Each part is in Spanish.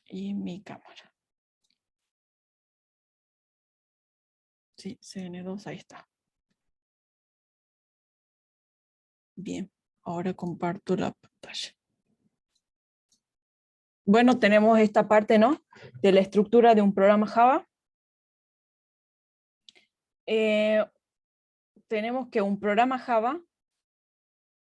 Y mi cámara. Sí, CN2, ahí está. Bien, ahora comparto la pantalla. Bueno, tenemos esta parte, ¿no? De la estructura de un programa Java. Tenemos que un programa Java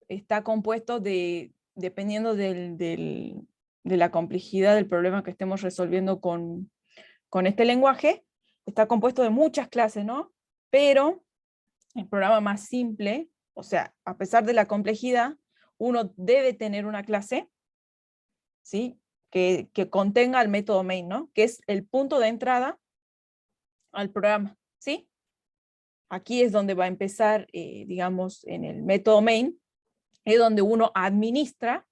está compuesto dependiendo de la complejidad del problema que estemos resolviendo con este lenguaje, está compuesto de muchas clases, ¿no? Pero el programa más simple, o sea, a pesar de la complejidad, uno debe tener una clase, ¿sí? Que contenga el método main, ¿no? Que es el punto de entrada al programa, ¿sí? Aquí es donde va a empezar, digamos, en el método main, es donde uno administra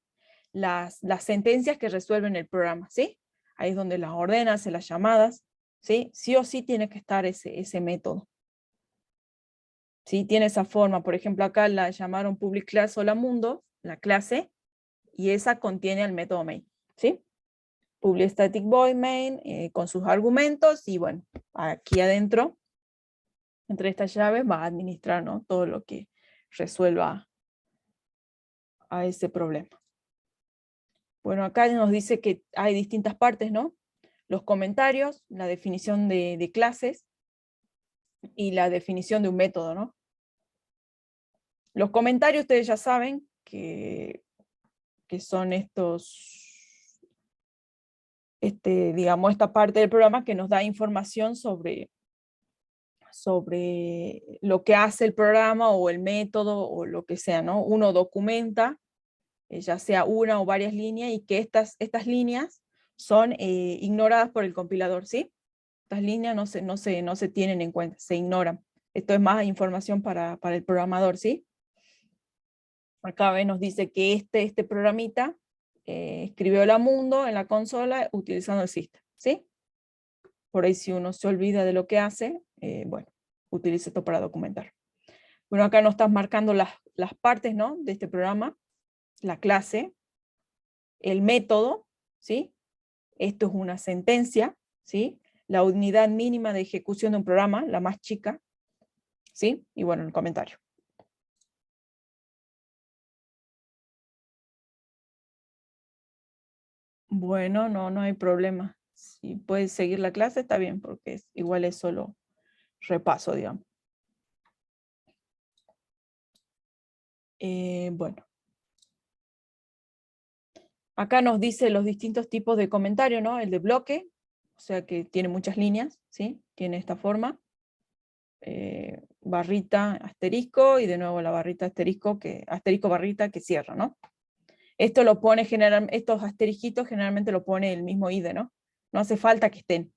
las sentencias que resuelven el programa, ¿sí? Ahí es donde las ordena, hace las llamadas, ¿sí? Sí o sí tiene que estar ese método. ¿Sí? Tiene esa forma, por ejemplo, acá la llamaron public class hola mundo, la clase, y esa contiene el método main, ¿sí? Public static void main, con sus argumentos, y bueno, aquí adentro, entre estas llaves, va a administrar, ¿no? Todo lo que resuelva a ese problema. Bueno, acá nos dice que hay distintas partes, ¿no? Los comentarios, la definición de clases, y la definición de un método, ¿no? Los comentarios ustedes ya saben que son digamos, esta parte del programa que nos da información sobre lo que hace el programa o el método o lo que sea, ¿no? Uno documenta, ya sea una o varias líneas, y que estas líneas son ignoradas por el compilador, ¿sí? Estas líneas no se tienen en cuenta, se ignoran. Esto es más información para el programador, ¿sí? Acá nos dice que este programita escribió la mundo en la consola utilizando el system, ¿sí? Por ahí si uno se olvida de lo que hace, bueno, utiliza esto para documentar. Bueno, acá nos estás marcando las partes, ¿no? De este programa, la clase, el método, ¿sí? Esto es una sentencia, ¿sí? La unidad mínima de ejecución de un programa, la más chica, ¿sí? Y bueno, el comentario. Bueno, no hay problema. Si puedes seguir la clase, está bien, porque igual es solo repaso, digamos. Bueno. Acá nos dice los distintos tipos de comentario, ¿no? El de bloque, o sea que tiene muchas líneas, ¿sí? Tiene esta forma. Barrita, asterisco, y de nuevo la barrita, asterisco, asterisco, barrita, que cierra, ¿no? Esto lo pone estos asterisquitos generalmente lo pone el mismo IDE, ¿no? No hace falta que estén,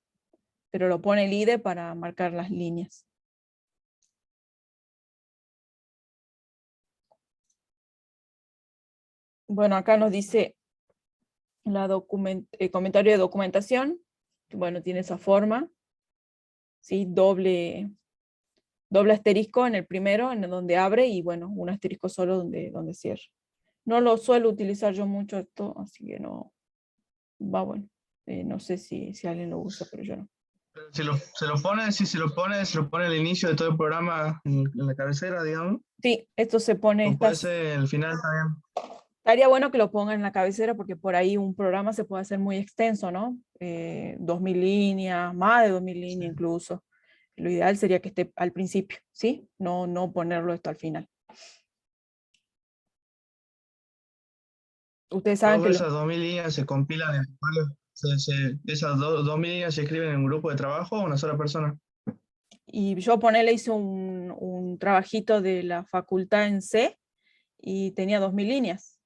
pero lo pone el IDE para marcar las líneas. Bueno, acá nos dice comentario de documentación, que bueno, tiene esa forma, ¿sí? Doble asterisco en el primero, en donde abre, y bueno, un asterisco solo donde cierra. No lo suelo utilizar yo mucho esto, así que no, va bueno. No sé si alguien lo usa, pero yo no. Se lo pone al inicio de todo el programa en la cabecera, digamos. Sí, esto se pone... O puede ser el final también. Estaría bueno que lo pongan en la cabecera, porque por ahí un programa se puede hacer muy extenso, ¿no? 2000 líneas, más de 2000 líneas incluso. Lo ideal sería que esté al principio, ¿sí? No ponerlo esto al final. Ustedes saben que esas 2000 líneas se compilan esas 2000 líneas se escriben en un grupo de trabajo o una sola persona. Y yo hice un trabajito de la facultad en C y tenía 2000 líneas.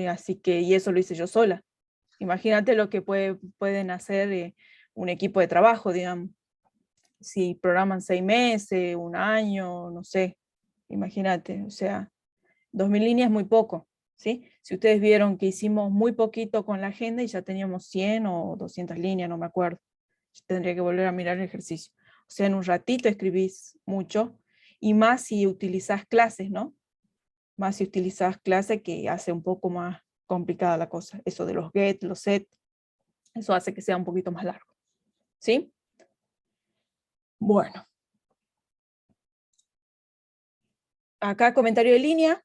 Así que, y eso lo hice yo sola. Imagínate lo que pueden hacer un equipo de trabajo, digamos. Si programan 6 meses, un año, no sé. Imagínate, o sea, 2000 líneas es muy poco, ¿sí? Si ustedes vieron que hicimos muy poquito con la agenda y ya teníamos 100 o 200 líneas, no me acuerdo. Tendría que volver a mirar el ejercicio. O sea, en un ratito escribís mucho, y más si utilizás clases, ¿no? Más si utilizás clases, que hace un poco más complicada la cosa. Eso de los get, los set. Eso hace que sea un poquito más largo. ¿Sí? Bueno. Acá comentario de línea.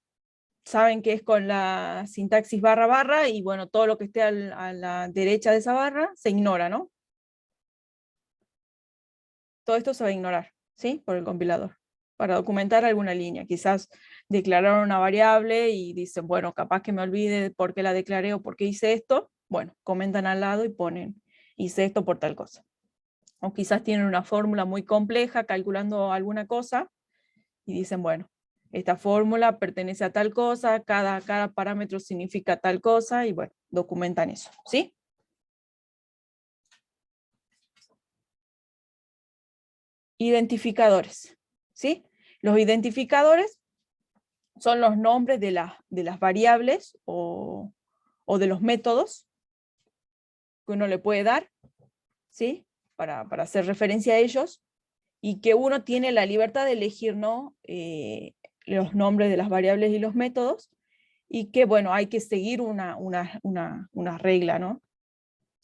Saben que es con la sintaxis barra barra y bueno, todo lo que esté a la derecha de esa barra se ignora, ¿no? Todo esto se va a ignorar, ¿sí? Por el compilador. Para documentar alguna línea. Quizás declararon una variable y dicen, bueno, capaz que me olvide de por qué la declaré o por qué hice esto. Bueno, comentan al lado y ponen, hice esto por tal cosa. O quizás tienen una fórmula muy compleja calculando alguna cosa y dicen, bueno, esta fórmula pertenece a tal cosa, cada parámetro significa tal cosa, y bueno, documentan eso, ¿sí? Identificadores, ¿sí? Los identificadores son los nombres de las variables o de los métodos que uno le puede dar, ¿sí? Para hacer referencia a ellos, y que uno tiene la libertad de elegir, ¿no? Los nombres de las variables y los métodos, y que, bueno, hay que seguir una regla, ¿no?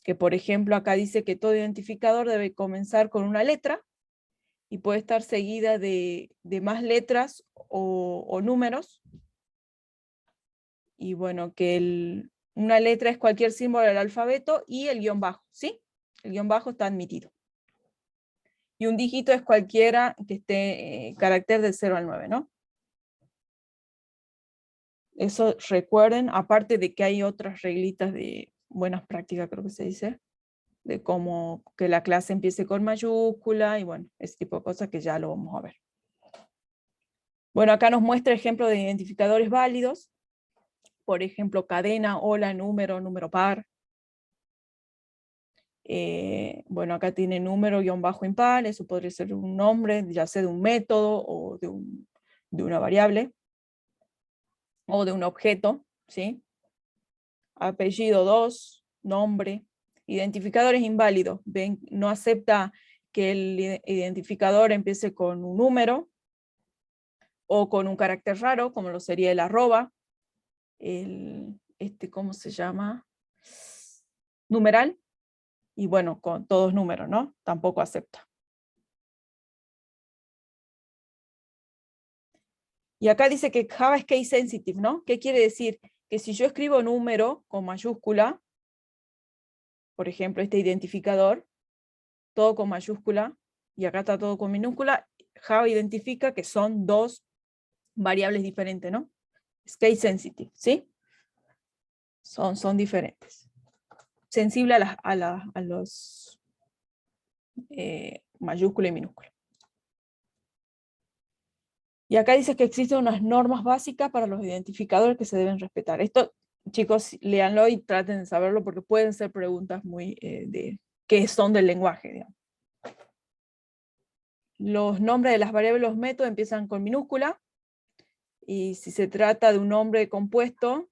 Que, por ejemplo, acá dice que todo identificador debe comenzar con una letra, y puede estar seguida de más letras o números, y bueno, que una letra es cualquier símbolo del alfabeto, y el guión bajo, ¿sí? El guión bajo está admitido. Y un dígito es cualquiera que esté carácter del 0 al 9, ¿no? Eso recuerden, aparte de que hay otras reglitas de buenas prácticas, creo que se dice, de cómo que la clase empiece con mayúscula, y bueno, ese tipo de cosas que ya lo vamos a ver. Bueno, acá nos muestra ejemplos de identificadores válidos, por ejemplo, cadena, hola, número, número par. Bueno, acá tiene número, guión bajo, impar, eso podría ser un nombre, ya sea de un método o de una variable, o de un objeto, ¿sí? Apellido 2, nombre. Identificadores inválidos, ven, no acepta que el identificador empiece con un número o con un carácter raro, como lo sería el arroba, ¿cómo se llama? Numeral, y bueno, con todos números, ¿no? Tampoco acepta. Y acá dice que Java es case sensitive, ¿no? ¿Qué quiere decir? Que si yo escribo número con mayúscula, por ejemplo, este identificador, todo con mayúscula, y acá está todo con minúscula, Java identifica que son dos variables diferentes, ¿no? Es case sensitive, ¿sí? Son diferentes. Sensible a los mayúscula y minúscula. Y acá dice que existen unas normas básicas para los identificadores que se deben respetar. Esto, chicos, léanlo y traten de saberlo porque pueden ser preguntas muy que son del lenguaje, digamos. Los nombres de las variables y los métodos empiezan con minúscula, y si se trata de un nombre compuesto,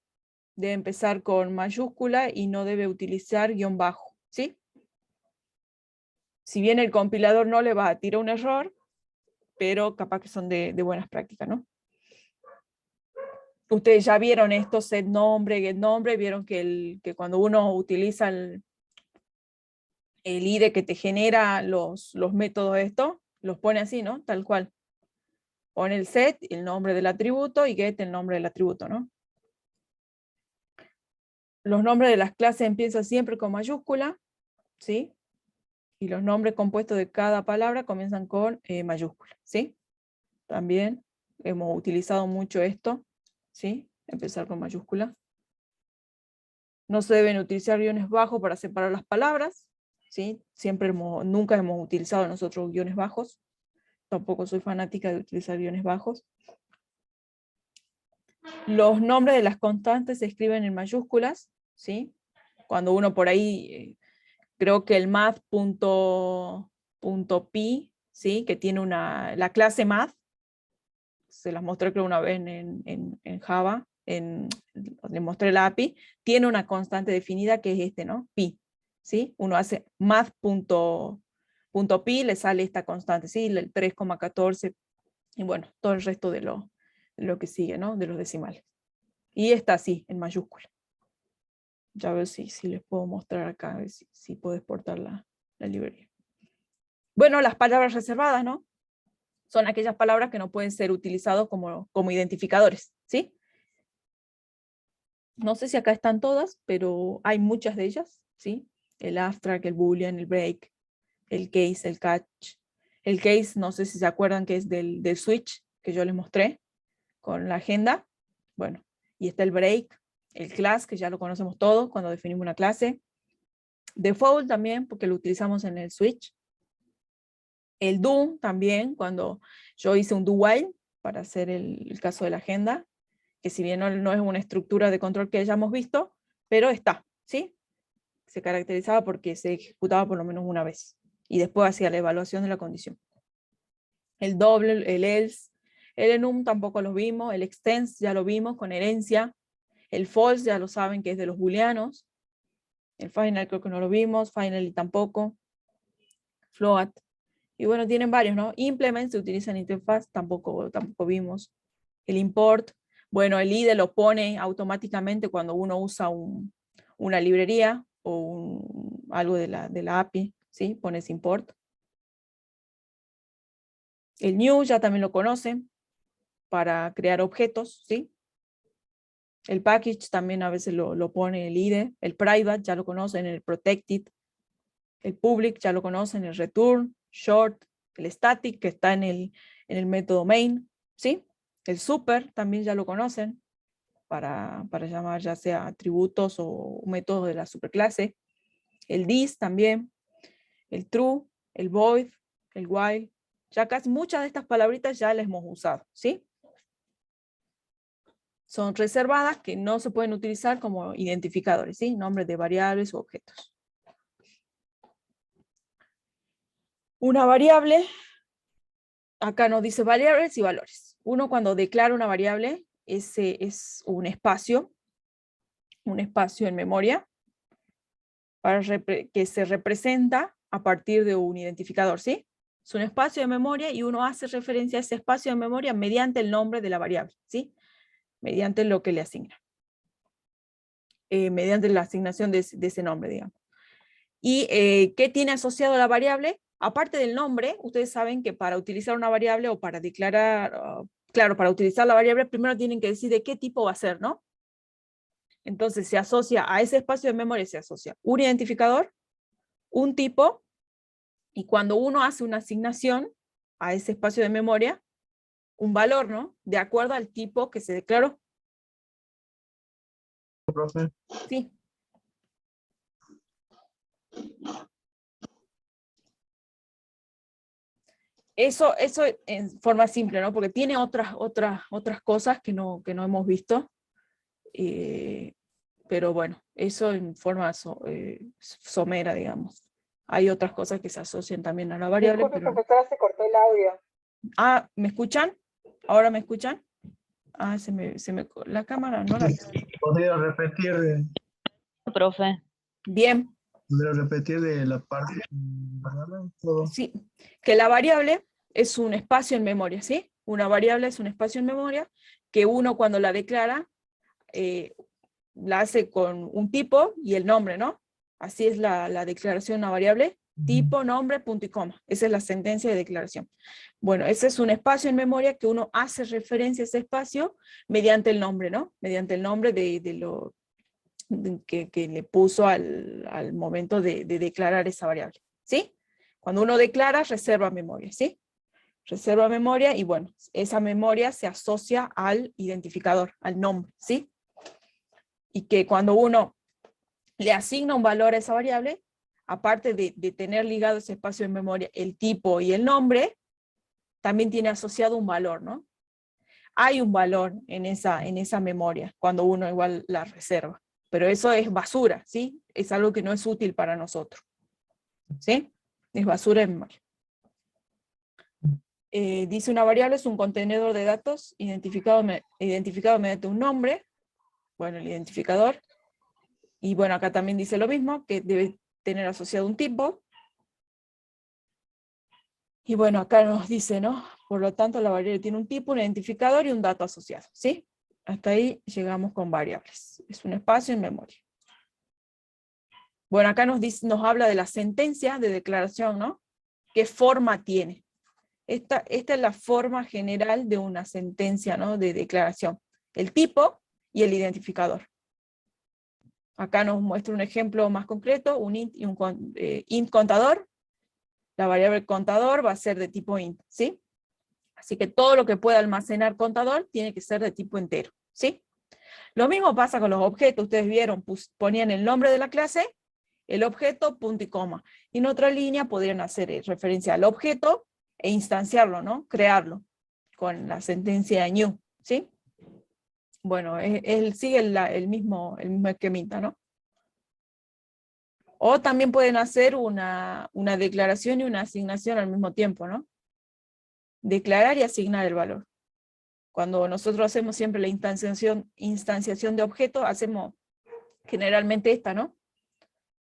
debe empezar con mayúscula y no debe utilizar guión bajo, ¿sí? Si bien el compilador no le va a tirar un error, pero capaz que son de buenas prácticas, ¿no? Ustedes ya vieron esto, set nombre, get nombre, vieron que cuando uno utiliza el IDE que te genera los métodos estos, los pone así, ¿no? Tal cual. Pone el set, el nombre del atributo, y get, el nombre del atributo, ¿no? Los nombres de las clases empiezan siempre con mayúscula, ¿sí? Y los nombres compuestos de cada palabra comienzan con mayúscula, ¿sí? También hemos utilizado mucho esto, ¿sí? Empezar con mayúscula. No se deben utilizar guiones bajos para separar las palabras, ¿sí? Nunca hemos utilizado nosotros guiones bajos. Tampoco soy fanática de utilizar guiones bajos. Los nombres de las constantes se escriben en mayúsculas, ¿sí? Cuando uno por ahí, creo que el math.pi, ¿sí? Que tiene la clase math, se las mostré creo una vez en Java, le mostré la API, tiene una constante definida que es ¿no? Pi, ¿sí? Uno hace math.pi, le sale esta constante, ¿sí? El 3,14, y bueno, todo el resto de lo que sigue, ¿no? De los decimales. Y está así, en mayúscula. Ya veo si les puedo mostrar acá, a ver si puedo exportar la librería. Bueno, las palabras reservadas, ¿no? Son aquellas palabras que no pueden ser utilizadas como identificadores, ¿sí? No sé si acá están todas, pero hay muchas de ellas, ¿sí? El abstract, el boolean, el break, el case, el catch. El case, no sé si se acuerdan que es del switch que yo les mostré con la agenda. Bueno, y está el break, el class, que ya lo conocemos todos cuando definimos una clase. Default también, porque lo utilizamos en el switch. El do también, cuando yo hice un do while para hacer el caso de la agenda, que si bien no es una estructura de control que hayamos visto, pero está, ¿sí? Se caracterizaba porque se ejecutaba por lo menos una vez, y después hacía la evaluación de la condición. El doble, el else, el enum tampoco lo vimos, el extends ya lo vimos con herencia, el false ya lo saben que es de los booleanos, el final creo que no lo vimos, finally tampoco, float, y bueno, tienen varios, ¿no? Implement se utiliza en interfaz, tampoco vimos. El import, bueno, el IDE lo pone automáticamente cuando uno usa una librería o algo de la API, ¿sí? Pones import. El new ya también lo conocen para crear objetos, ¿sí? El package también a veces lo pone el IDE. El private ya lo conocen, el protected. El public ya lo conocen, el return, short, el static que está en el método main, ¿sí? El super también ya lo conocen para llamar ya sea atributos o métodos de la superclase. El this también, el true, el void, el while. Ya casi muchas de estas palabritas ya las hemos usado, ¿sí? Son reservadas que no se pueden utilizar como identificadores, ¿sí? Nombres de variables o objetos. Una variable, acá nos dice variables y valores. Uno cuando declara una variable, ese es un espacio en memoria que se representa a partir de un identificador, ¿sí? Es un espacio de memoria y uno hace referencia a ese espacio de memoria mediante el nombre de la variable, ¿sí? Mediante lo que le asigna. Mediante la asignación de ese nombre, digamos. ¿Y qué tiene asociado la variable? Aparte del nombre, ustedes saben que para utilizar una variable o para declarar, claro, para utilizar la variable primero tienen que decir de qué tipo va a ser, ¿no? Entonces se asocia a ese espacio de memoria, se asocia un identificador, un tipo, y cuando uno hace una asignación a ese espacio de memoria, un valor, ¿no? De acuerdo al tipo que se declaró. Profe. Sí. Eso en forma simple, ¿no? Porque tiene otras cosas que no hemos visto. Pero bueno, eso en forma somera, digamos. Hay otras cosas que se asocian también a la variable. Disculpe, Pero... profesora, se cortó el audio. Ah, ¿me escuchan? ¿Ahora me escuchan? Ah, la cámara no la... ¿Podría repetir, Profe. Bien. de la parte variable? Todo. Sí, que la variable es un espacio en memoria, ¿sí? Una variable es un espacio en memoria que uno cuando la declara la hace con un tipo y el nombre, ¿no? Así es la declaración de una variable, tipo, nombre, punto y coma. Esa es la sentencia de declaración. Bueno, ese es un espacio en memoria que uno hace referencia a ese espacio mediante el nombre, ¿no? Mediante el nombre que le puso al momento de declarar esa variable, ¿sí? Cuando uno declara, reserva memoria, ¿sí? Reserva memoria y bueno, esa memoria se asocia al identificador, al nombre, ¿sí? Y que cuando uno le asigna un valor a esa variable, aparte de tener ligado ese espacio de memoria, el tipo y el nombre, también tiene asociado un valor, ¿no? Hay un valor en esa memoria cuando uno igual la reserva, pero eso es basura, ¿sí? Es algo que no es útil para nosotros, ¿sí? Es basura de memoria. Dice una variable es un contenedor de datos identificado mediante un nombre, bueno, el identificador, y bueno, acá también dice lo mismo, que debe tener asociado un tipo, y bueno, acá nos dice, ¿no? Por lo tanto, la variable tiene un tipo, un identificador y un dato asociado, ¿sí? Hasta ahí llegamos con variables. Es un espacio en memoria. Bueno, acá nos habla de la sentencia de declaración, ¿no? ¿Qué forma tiene? Esta es la forma general de una sentencia, ¿no? De declaración. El tipo y el identificador. Acá nos muestra un ejemplo más concreto, un int y un int contador. La variable contador va a ser de tipo int, ¿sí? Así que todo lo que pueda almacenar contador tiene que ser de tipo entero, ¿sí? Lo mismo pasa con los objetos. Ustedes vieron, ponían el nombre de la clase, el objeto, punto y coma. Y en otra línea podrían hacer referencia al objeto e instanciarlo, ¿no? Crearlo con la sentencia new, ¿sí? Bueno, él sigue el mismo esquemita, ¿no? O también pueden hacer una declaración y una asignación al mismo tiempo, ¿no? Declarar y asignar el valor. Cuando nosotros hacemos siempre la instanciación de objetos, hacemos generalmente esta, ¿no?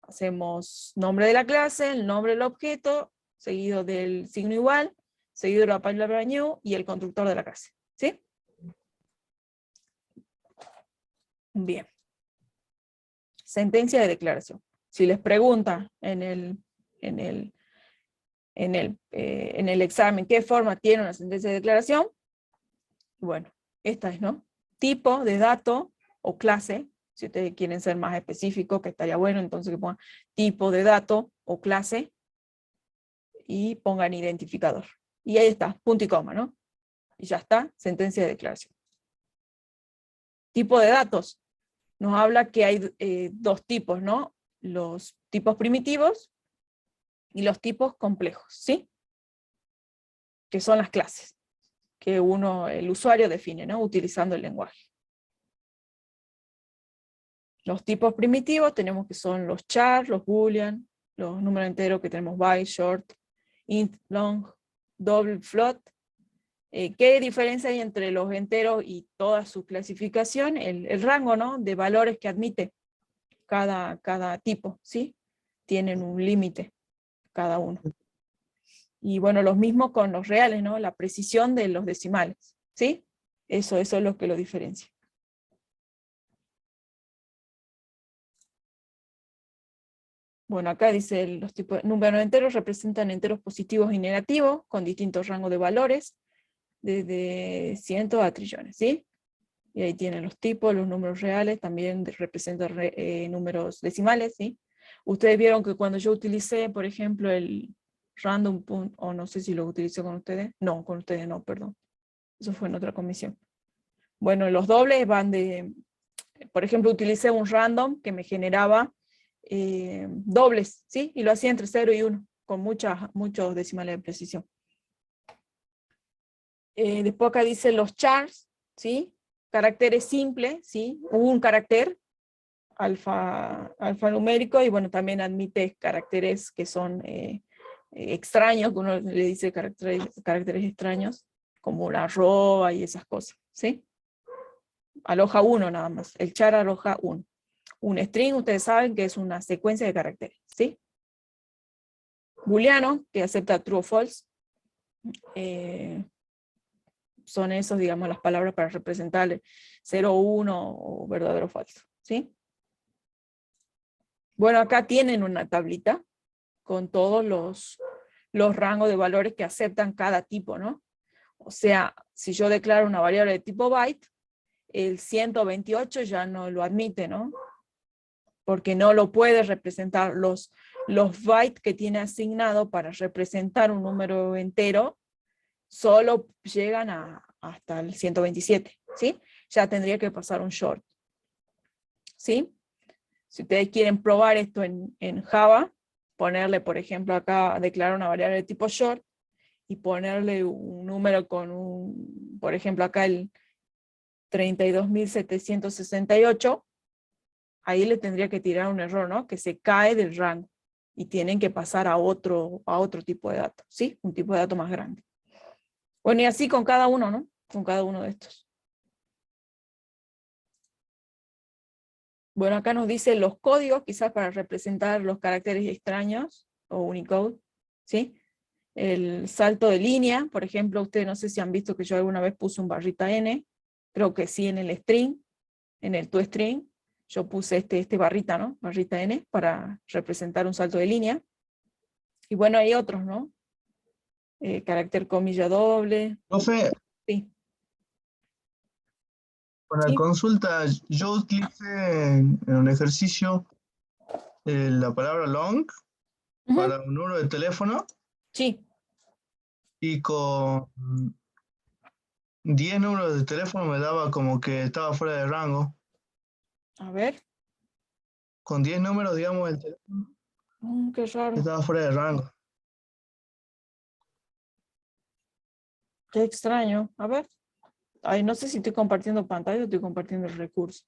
Hacemos nombre de la clase, el nombre del objeto, seguido del signo igual, seguido de la palabra new y el constructor de la clase, ¿sí? Bien. Sentencia de declaración. Si les preguntan en el examen qué forma tiene una sentencia de declaración, bueno, esta es, ¿no? Tipo de dato o clase, si ustedes quieren ser más específicos, que estaría bueno, entonces que pongan tipo de dato o clase, y pongan identificador. Y ahí está, punto y coma, ¿no? Y ya está, sentencia de declaración. Tipo de datos. Nos habla que hay dos tipos, ¿no? Los tipos primitivos y los tipos complejos, ¿sí? Que son las clases que el usuario define, ¿no? Utilizando el lenguaje. Los tipos primitivos tenemos que son los char, los boolean, los números enteros que tenemos byte, short, int, long, double, float. ¿Qué diferencia hay entre los enteros y toda su clasificación? El rango, ¿no? De valores que admite cada tipo, ¿sí? Tienen un límite cada uno. Y bueno, los mismos con los reales, ¿no? La precisión de los decimales, ¿sí? Eso es lo que lo diferencia. Bueno, acá dice los tipos de números enteros representan enteros positivos y negativos con distintos rangos de valores, desde cientos a trillones, ¿sí? Y ahí tienen los tipos, los números reales, también representan números decimales, ¿sí? Ustedes vieron que cuando yo utilicé, por ejemplo, el random point, o no sé si lo utilicé con ustedes, no, con ustedes no, perdón. Eso fue en otra comisión. Bueno, los dobles van por ejemplo, utilicé un random que me generaba dobles, ¿sí? Y lo hacía entre 0 y 1, con muchos decimales de precisión. Después acá dice los chars, ¿sí? Caracteres simples, ¿sí? Un carácter alfanumérico, y bueno, también admite caracteres que son extraños, que uno le dice caracteres extraños, como la arroba y esas cosas, ¿sí? Aloja 1 nada más, el char aloja 1. Un string, ustedes saben que es una secuencia de caracteres, ¿sí? Booleano, que acepta true o false. Son esos, digamos, las palabras para representar 0 o 1 o verdadero o falso, ¿sí? Bueno, acá tienen una tablita con todos los rangos de valores que aceptan cada tipo, ¿no? O sea, si yo declaro una variable de tipo byte, el 128 ya no lo admite, ¿no? Porque no lo puede representar. Los bytes que tiene asignado para representar un número entero solo llegan hasta el 127, ¿sí? Ya tendría que pasar un short, ¿sí? Si ustedes quieren probar esto en Java, ponerle, por ejemplo, acá, declarar una variable de tipo short, y ponerle un número con por ejemplo, acá el 32.768, ahí le tendría que tirar un error, ¿no? Que se cae del rango, y tienen que pasar a otro tipo de dato, ¿sí? Un tipo de dato más grande. Bueno, y así con cada uno, ¿no? Con cada uno de estos. Bueno, acá nos dice los códigos, quizás para representar los caracteres extraños, o Unicode, ¿sí? El salto de línea, por ejemplo, ustedes no sé si han visto que yo alguna vez puse un barrita N, creo que sí en el string, en el toString, yo puse este barrita, ¿no? Barrita N para representar un salto de línea. Y bueno, hay otros, ¿no? Carácter comilla doble. Profe, Sí, para sí. consulta, yo utilicé en un ejercicio la palabra long Ujú, para un número de teléfono sí. y con 10 números de teléfono me daba como que estaba fuera de rango. A ver. Con 10 números, digamos, el teléfono Qué raro. estaba fuera de rango. Qué extraño. A ver. Ay, no sé si estoy compartiendo pantalla o estoy compartiendo el recurso.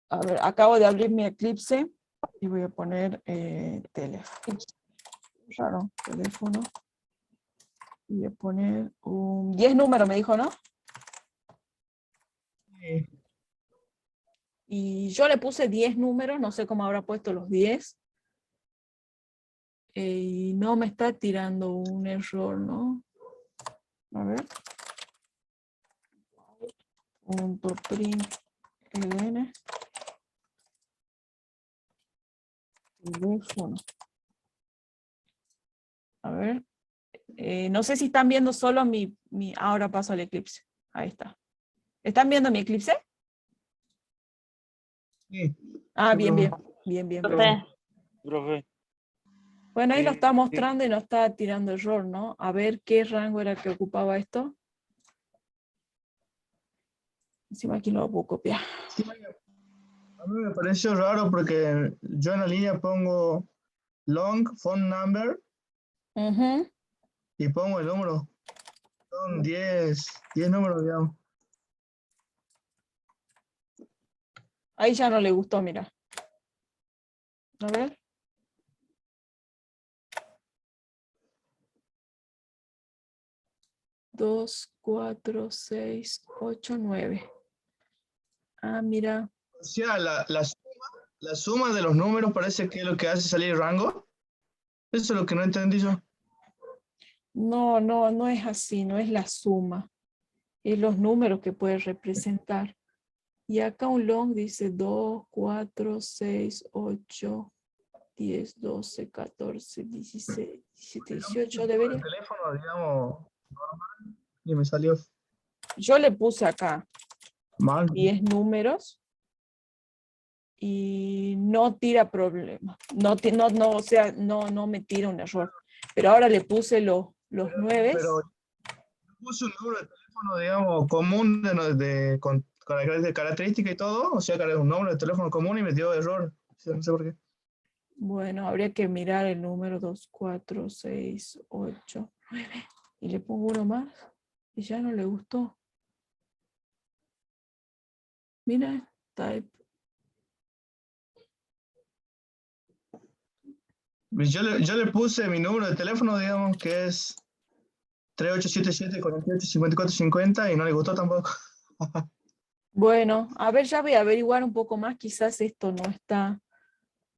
A ver, acabo de abrir mi Eclipse y voy a poner teléfono. Raro, teléfono. Y voy a poner 10 números, me dijo, ¿no? Sí. Y yo le puse 10 números, no sé cómo habrá puesto los 10. Y no me está tirando un error, ¿no? A ver. Punto print ln teléfono. A ver. No sé si están viendo solo ahora paso al Eclipse. Ahí está. ¿Están viendo mi Eclipse? Sí, Ah, sí, bien, bien. profe. Bien, bien, Profe, perfecto. profe. Bueno, ahí lo está Sí. mostrando y no está tirando error, ¿no? A ver qué rango era que ocupaba esto. Encima aquí lo puedo copiar. Sí, a mí me pareció raro porque yo en la línea pongo long phone number Ujú. y pongo el número. Son 10 números, digamos. Ahí ya no le gustó, mira. A ver. 2, 4, 6, 8, 9. Ah, mira. O sea, la suma de los números parece que es lo que hace salir rango. Eso es lo que no entendí yo. No, no, no es así, no es la suma. Es los números que puede representar. Y acá un long dice 2, 4, 6, 8, 10, 12, 14, 16, 17, Yo puse 18. el número de Debería. teléfono, digamos, y me salió Yo le puse acá mal. 10 números y no tira problema. No, no, o sea, no me tira un error. Pero ahora le puse los 9. Pero puse un número de teléfono, digamos, común de característica y todo. O sea, que era un número de teléfono común y me dio error. No sé por qué. Bueno, habría que mirar el número 2, 4, 6, 8, 9. Y le pongo uno más y ya no le gustó. Mira, type. Yo le puse mi número de teléfono, digamos, que es 3877 48 54 50 y no le gustó tampoco. Bueno, a ver, ya voy a averiguar un poco más. Quizás esto no está,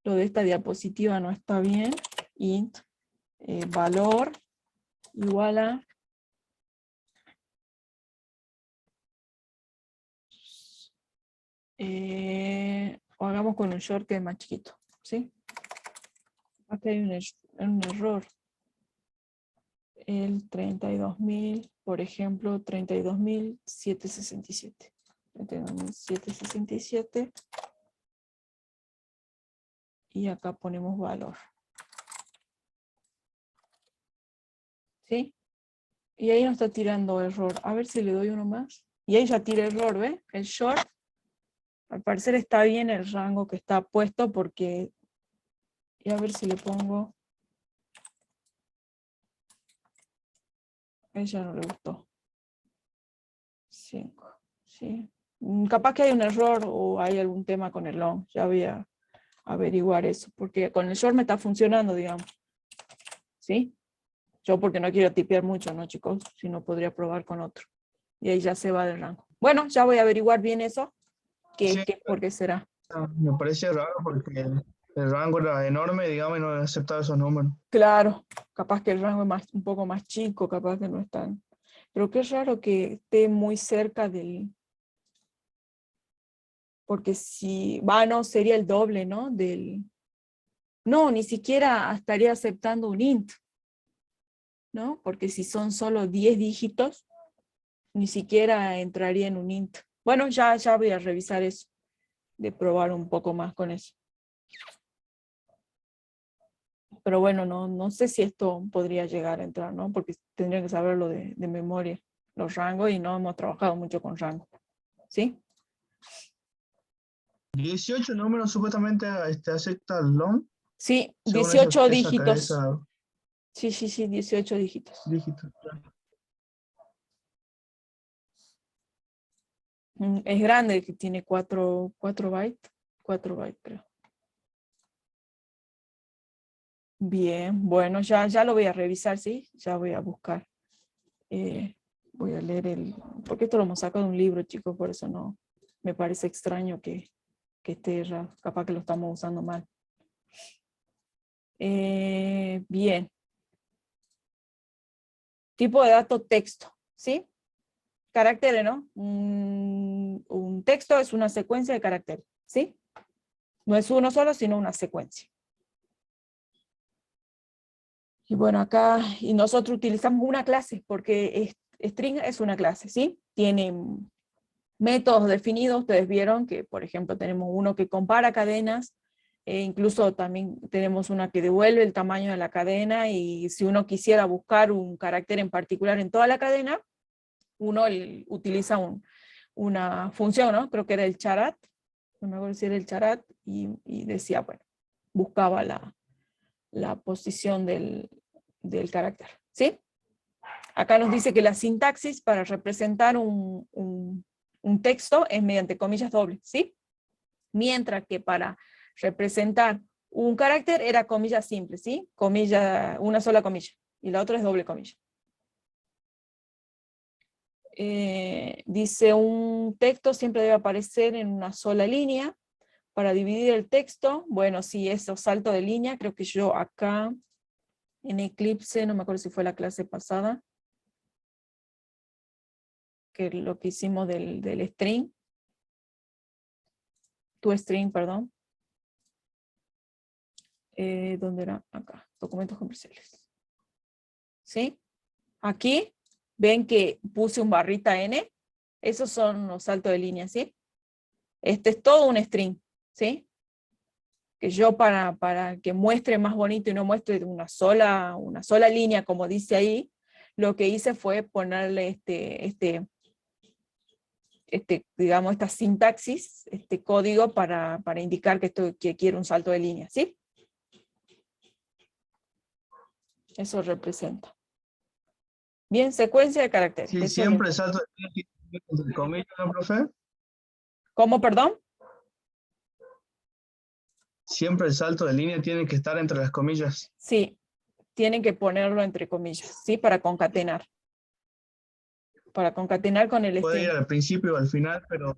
lo de esta diapositiva no está bien. Int, valor, igual a o hagamos con un short que es más chiquito, ¿sí? Acá hay un error. El 32.000, por ejemplo, 32.767. 32.767. Y acá ponemos valor. ¿Sí? Y ahí nos está tirando error. A ver si le doy uno más. Y ahí ya tira error, ¿ve? El short. Al parecer está bien el rango que está puesto porque... Y a ver si le pongo... A ella no le gustó. 5. ¿Sí? Capaz que hay un error o hay algún tema con el long. Ya voy a averiguar eso. Porque con el short me está funcionando, digamos. ¿Sí? Yo porque no quiero tipear mucho, ¿no, chicos? Si no, podría probar con otro. Y ahí ya se va del rango. Bueno, ya voy a averiguar bien eso. Sí, ¿Por qué será? me parece raro porque el rango era enorme, digamos, y no aceptaba esos números. Claro, capaz que el rango es un poco más chico, capaz que no es tan... Pero qué raro que esté muy cerca Porque si, no, sería el doble, ¿no? No, ni siquiera estaría aceptando un int, ¿no? Porque si son solo 10 dígitos, ni siquiera entraría en un int. Bueno, ya voy a revisar eso, de probar un poco más con eso. Pero bueno, no sé si esto podría llegar a entrar, ¿no? Porque tendría que saberlo de memoria, los rangos, y no hemos trabajado mucho con rangos. ¿Sí? 18 números supuestamente acepta el long, Sí, según 18 esa dígitos. cabeza Sí, 18 dígitos. dígito. Es grande, que tiene 4 bytes. 4 bytes, creo. Bien, bueno, ya lo voy a revisar, ¿sí? Ya voy a buscar. Voy a leer porque esto lo hemos sacado de un libro, chicos, por eso no me parece extraño que esté errado. Capaz que lo estamos usando mal. Bien. Tipo de dato texto, ¿sí? Caracteres, ¿no? Un texto es una secuencia de caracteres, ¿sí? No es uno solo, sino una secuencia. Y bueno, acá, y nosotros utilizamos una clase, porque string es una clase, ¿sí? Tiene métodos definidos. Ustedes vieron que, por ejemplo, tenemos uno que compara cadenas, incluso también tenemos una que devuelve el tamaño de la cadena, y si uno quisiera buscar un carácter en particular en toda la cadena, uno utiliza una función, ¿no? Creo que era el charat, no me acuerdo si era el charat, y decía, bueno, buscaba la posición del carácter, ¿sí? Acá nos dice que la sintaxis para representar un texto es mediante comillas dobles, ¿sí? Mientras que para representar un carácter era comilla simple, ¿sí? Comilla, una sola comilla, y la otra es doble comilla. Dice, un texto siempre debe aparecer en una sola línea. Para dividir el texto, bueno, si es salto de línea, creo que yo acá en Eclipse, no me acuerdo si fue la clase pasada, que lo que hicimos del string, toString, perdón. ¿Dónde era? Acá, documentos comerciales. ¿Sí? Aquí, ven que puse un barrita N, esos son los saltos de línea, ¿sí? Este es todo un string, ¿sí? Que yo para que muestre más bonito y no muestre una sola línea, como dice ahí, lo que hice fue ponerle digamos, esta sintaxis, este código para indicar que quiero un salto de línea, ¿sí? Eso representa. Bien, secuencia de caracteres. Sí, Eso es lo siempre el importante. salto de línea tiene que ir entre comillas, ¿no, profe? ¿Cómo, perdón? Siempre el salto de línea tiene que estar entre las comillas. Sí, tienen que ponerlo entre comillas, ¿sí? Para concatenar. Para concatenar con el Puede ir string. al principio o al final, pero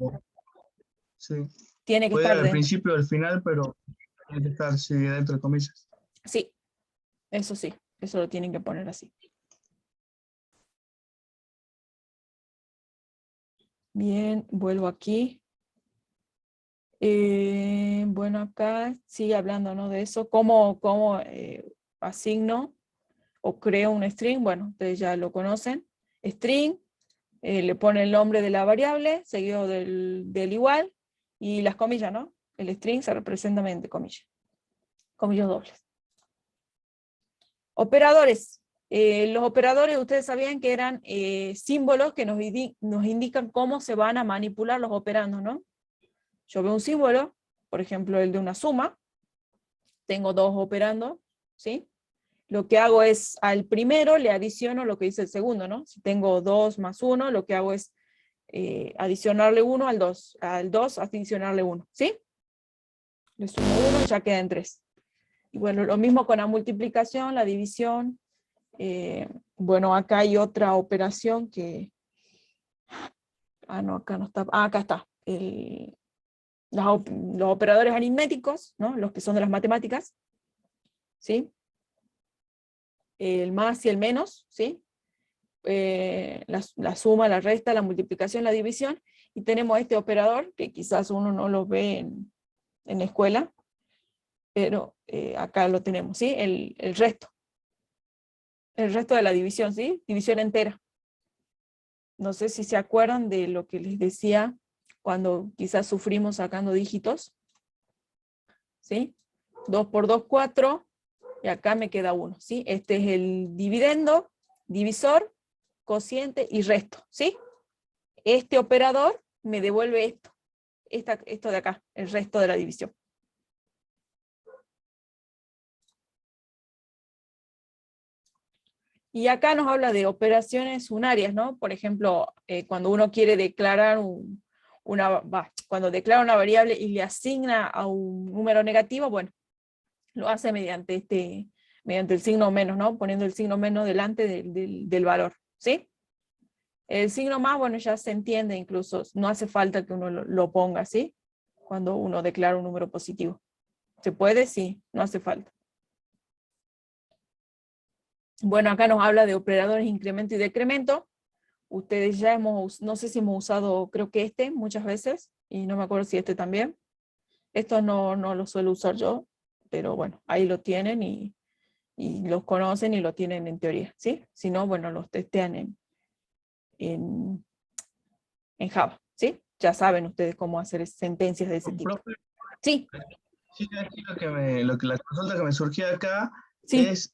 sí. Tiene que Puede ir estar al dentro. principio o al final, pero tiene que estar sí, dentro de comillas. Sí, eso lo tienen que poner así. Bien, vuelvo aquí. Bueno, acá sigue hablando, ¿no? De eso. ¿Cómo asigno o creo un string? Bueno, ustedes ya lo conocen. String, le pone el nombre de la variable, seguido del igual, y las comillas, ¿no? El string se representa mediante comillas. Comillas dobles. Operadores. Los operadores, ustedes sabían que eran símbolos que nos indican cómo se van a manipular los operandos, ¿no? Yo veo un símbolo, por ejemplo el de una suma, tengo dos operandos, ¿sí? Lo que hago es, al primero le adiciono lo que dice el segundo, ¿no? Si tengo 2 más 1, lo que hago es adicionarle 1 al 2, adicionarle 1, ¿sí? Le sumo 1 y ya quedan 3. Y bueno, lo mismo con la multiplicación, la división. Bueno, acá hay otra operación que... no, acá no está. Acá está. Los operadores aritméticos, ¿no? Los que son de las matemáticas, ¿sí? El más y el menos, ¿sí? La suma, la resta, la multiplicación, la división, Y tenemos este operador, que quizás uno no lo ve en la escuela, pero acá lo tenemos, ¿sí? El resto. El resto de la división, ¿sí? División entera. No sé si se acuerdan de lo que les decía cuando quizás sufrimos sacando dígitos, ¿sí? 2 por 2, 4, y acá me queda 1, ¿sí? Este es el dividendo, divisor, cociente y resto, ¿sí? Este operador me devuelve esto de acá, el resto de la división. Y acá nos habla de operaciones unarias, ¿no? Por ejemplo, cuando uno quiere declarar cuando declara una variable y le asigna a un número negativo, bueno, lo hace mediante el signo menos, ¿no? Poniendo el signo menos delante del valor, ¿sí? El signo más, bueno, ya se entiende incluso, no hace falta que uno lo ponga, ¿sí? Cuando uno declara un número positivo. ¿Se puede? Sí, no hace falta. Bueno, acá nos habla de operadores incremento y decremento. Ustedes ya no sé si hemos usado, creo que muchas veces, y no me acuerdo si también. Esto no lo suelo usar yo, pero bueno, ahí lo tienen y los conocen y lo tienen en teoría, ¿sí? Si no, bueno, los testean en Java, ¿sí? Ya saben ustedes cómo hacer sentencias de ese tipo. Profe, Sí, sí, aquí la consulta que me surgía acá sí. es,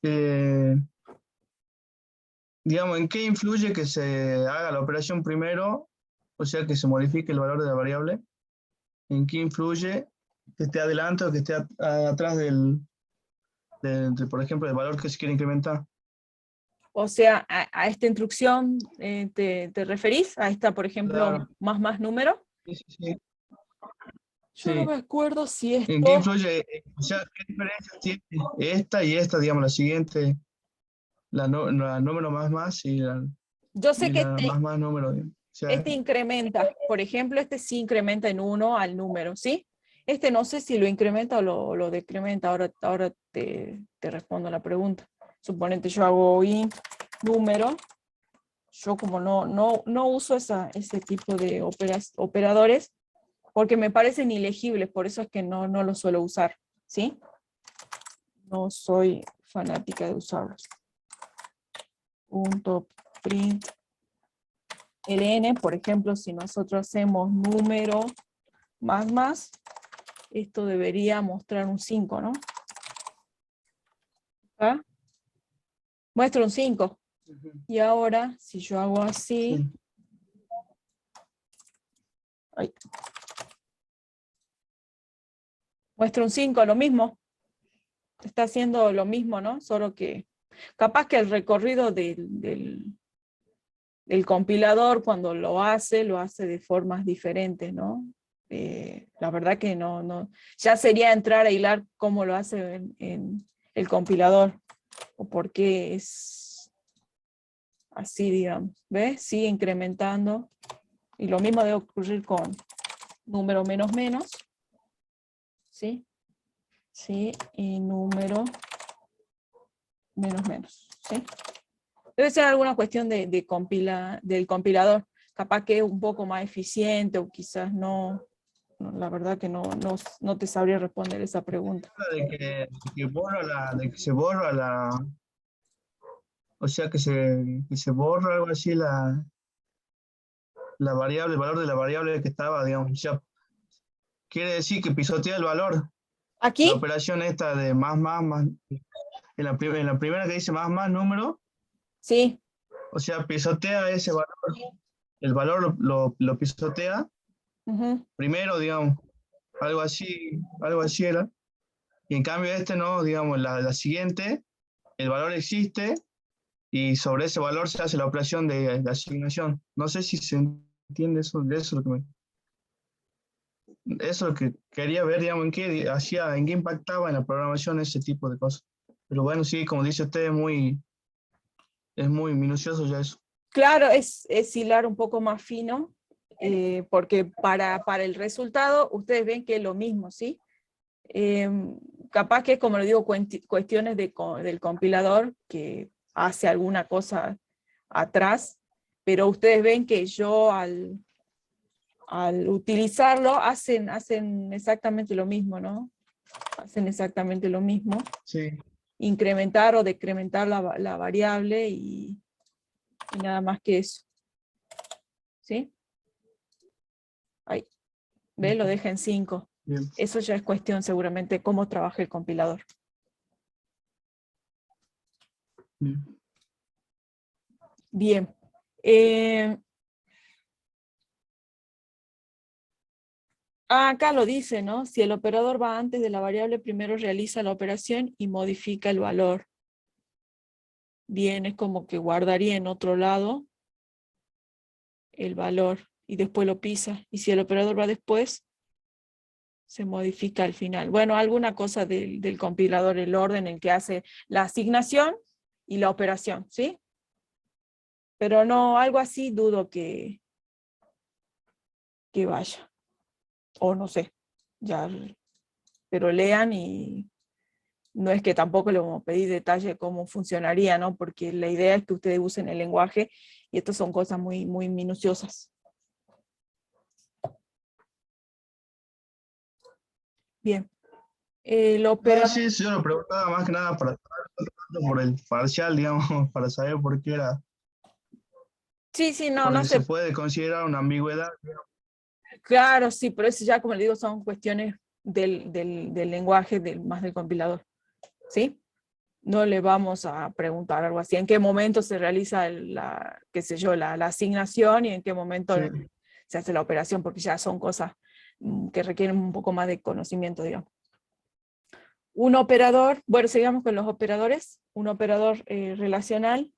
digamos, ¿en qué influye que se haga la operación primero, o sea, que se modifique el valor de la variable? ¿En qué influye que esté adelante o que esté atrás por ejemplo, del valor que se quiere incrementar? O sea, a esta instrucción te referís, a esta, por ejemplo, Claro, más número. sí, sí, sí. Yo no Sí. me acuerdo si ¿En qué esto... influye? O sea, ¿qué diferencia tiene esta y esta, digamos, la siguiente, la número más Yo sé y que la más número, digamos? O sea, incrementa, por ejemplo, sí incrementa en 1 al número, ¿sí? No sé si lo incrementa o lo decrementa, ahora te respondo la pregunta. Suponete yo hago número, yo como no uso ese tipo de operadores, porque me parecen ilegibles, por eso es que no los suelo usar, ¿sí? No soy fanática de usarlos. Punto print ln, por ejemplo, si nosotros hacemos número más, esto debería mostrar un 5, ¿no? ¿Ah? Muestra un 5. Y ahora, si yo hago así, sí. ay, muestra un 5, lo mismo. Está haciendo lo mismo, ¿no? Solo que capaz que el recorrido del compilador cuando lo hace de formas diferentes, ¿no? La verdad que no. Ya sería entrar a hilar cómo lo hace en el compilador, o por qué es así, digamos. ¿Ves? Sigue incrementando. Y lo mismo debe ocurrir con número menos, ¿sí? Sí, y número menos, ¿sí? Debe ser alguna cuestión del compilador. Capaz que es un poco más eficiente o quizás no. La verdad que no te sabría responder esa pregunta. De que se borra o sea, que se borra algo así la variable, el valor de la variable que estaba, digamos. O sea, quiere decir que pisotea el valor. La ¿Aquí? operación esta de más, en la primera que dice más número, Sí. o sea, pisotea ese valor, el valor lo pisotea Ujú. primero, digamos, algo así era. Y en cambio no, digamos, la siguiente, el valor existe y sobre ese valor se hace la operación de asignación. No sé si se entiende eso, de eso eso es lo que quería ver, digamos, en qué impactaba en la programación ese tipo de cosas. Pero bueno, sí, como dice usted, es muy minucioso ya eso. Claro, es hilar un poco más fino, porque para el resultado ustedes ven que es lo mismo, ¿sí? Capaz que es, como le digo, cuestiones del compilador que hace alguna cosa atrás, pero ustedes ven que yo al al utilizarlo hacen exactamente lo mismo, ¿no? Hacen exactamente lo mismo. Sí. Incrementar o decrementar la variable y nada más que eso. ¿Sí? Ahí. ¿Ve? Lo deja en 5. Bien. Eso ya es cuestión seguramente de cómo trabaja el compilador. Bien. Bien. Acá lo dice, ¿no? Si el operador va antes de la variable, primero realiza la operación y modifica el valor. Bien, es como que guardaría en otro lado el valor y después lo pisa. Y si el operador va después, se modifica al final. Bueno, alguna cosa del compilador, el orden en que hace la asignación y la operación, ¿sí? Pero no, algo así dudo que vaya. O no sé, ya, pero lean y no es que tampoco le vamos a pedir detalle de cómo funcionaría, ¿no? Porque la idea es que ustedes usen el lenguaje y estas son cosas muy, muy minuciosas. Bien. El No, operador... sí, sí, yo lo preguntaba más que nada para saber por el parcial, digamos, para saber por qué era. Sí, sí, no, no Porque se sé. puede considerar una ambigüedad. Claro, sí, pero eso ya, como le digo, son cuestiones del lenguaje, más del compilador. ¿Sí? No le vamos a preguntar algo así. ¿En qué momento se realiza qué sé yo, la asignación y en qué momento Sí. se hace la operación? Porque ya son cosas que requieren un poco más de conocimiento, digamos. Un operador, bueno, sigamos con los operadores. Un operador relacional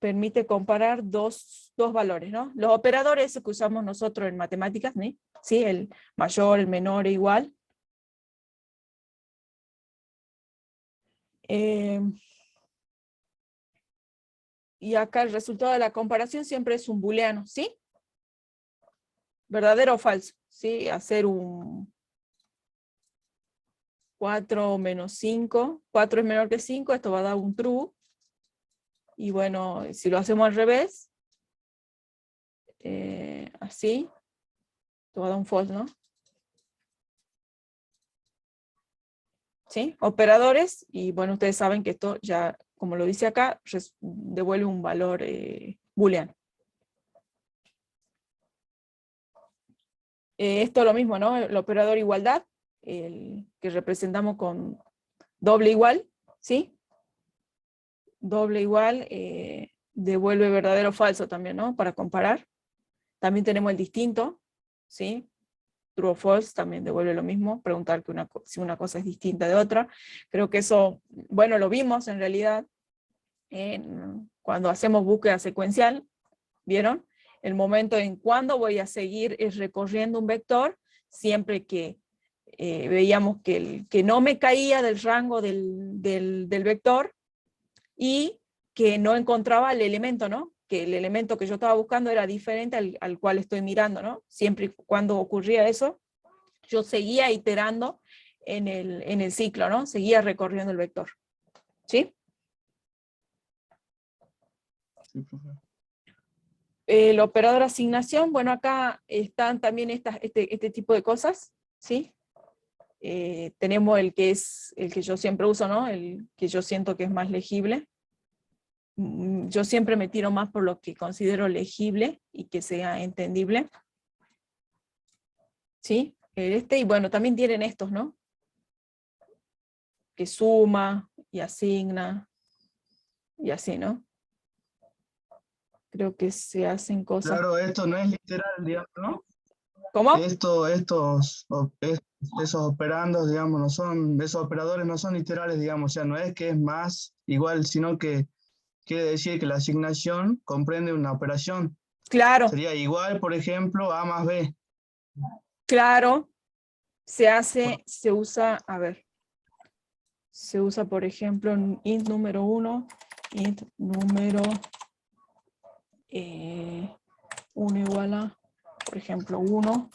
permite comparar dos valores, ¿no? Los operadores que usamos nosotros en matemáticas, ¿sí? ¿Sí? El mayor, el menor e igual. Y acá el resultado de la comparación siempre es un booleano, ¿sí? ¿Verdadero o falso? ¿Sí? Hacer un 4 menos 5. 4 es menor que 5, esto va a dar un true. Y bueno, si lo hacemos al revés, así, esto va a dar un false, ¿no? ¿Sí? Operadores, y bueno, ustedes saben que esto ya, como lo dice acá, devuelve un valor booleano. Esto es lo mismo, ¿no? El operador igualdad, el que representamos con doble igual, ¿sí? Doble igual devuelve verdadero o falso también, ¿no? Para comparar. También tenemos el distinto, ¿sí? True o false también devuelve lo mismo, preguntar que si una cosa es distinta de otra. Creo que eso, bueno, lo vimos en realidad cuando hacemos búsqueda secuencial, ¿vieron? El momento en cuando voy a seguir recorriendo un vector, siempre que veíamos que no me caía del rango del vector y que no encontraba el elemento, ¿no? Que el elemento que yo estaba buscando era diferente al cual estoy mirando, ¿no? Siempre y cuando ocurría eso, yo seguía iterando en el ciclo, ¿no? Seguía recorriendo el vector. ¿Sí? Sí, profe. El operador asignación, bueno, acá están también este tipo de cosas, ¿sí? Tenemos el que yo siempre uso, ¿no? El que yo siento que es más legible. Yo siempre me tiro más por lo que considero legible y que sea entendible. ¿Sí? Y bueno, también tienen estos, ¿no? Que suma y asigna y así, ¿no? Creo que se hacen cosas. Claro, esto no es literal, digamos, ¿no? ¿Cómo? Esos operandos, digamos, no son, esos operadores no son literales, digamos, o sea, no es que es más igual, sino que quiere decir que la asignación comprende una operación. Claro, Sería igual, por ejemplo, A más B. claro. Se usa, a ver, se usa, por ejemplo, en int número 1, int número 1 igual a, por ejemplo, 1,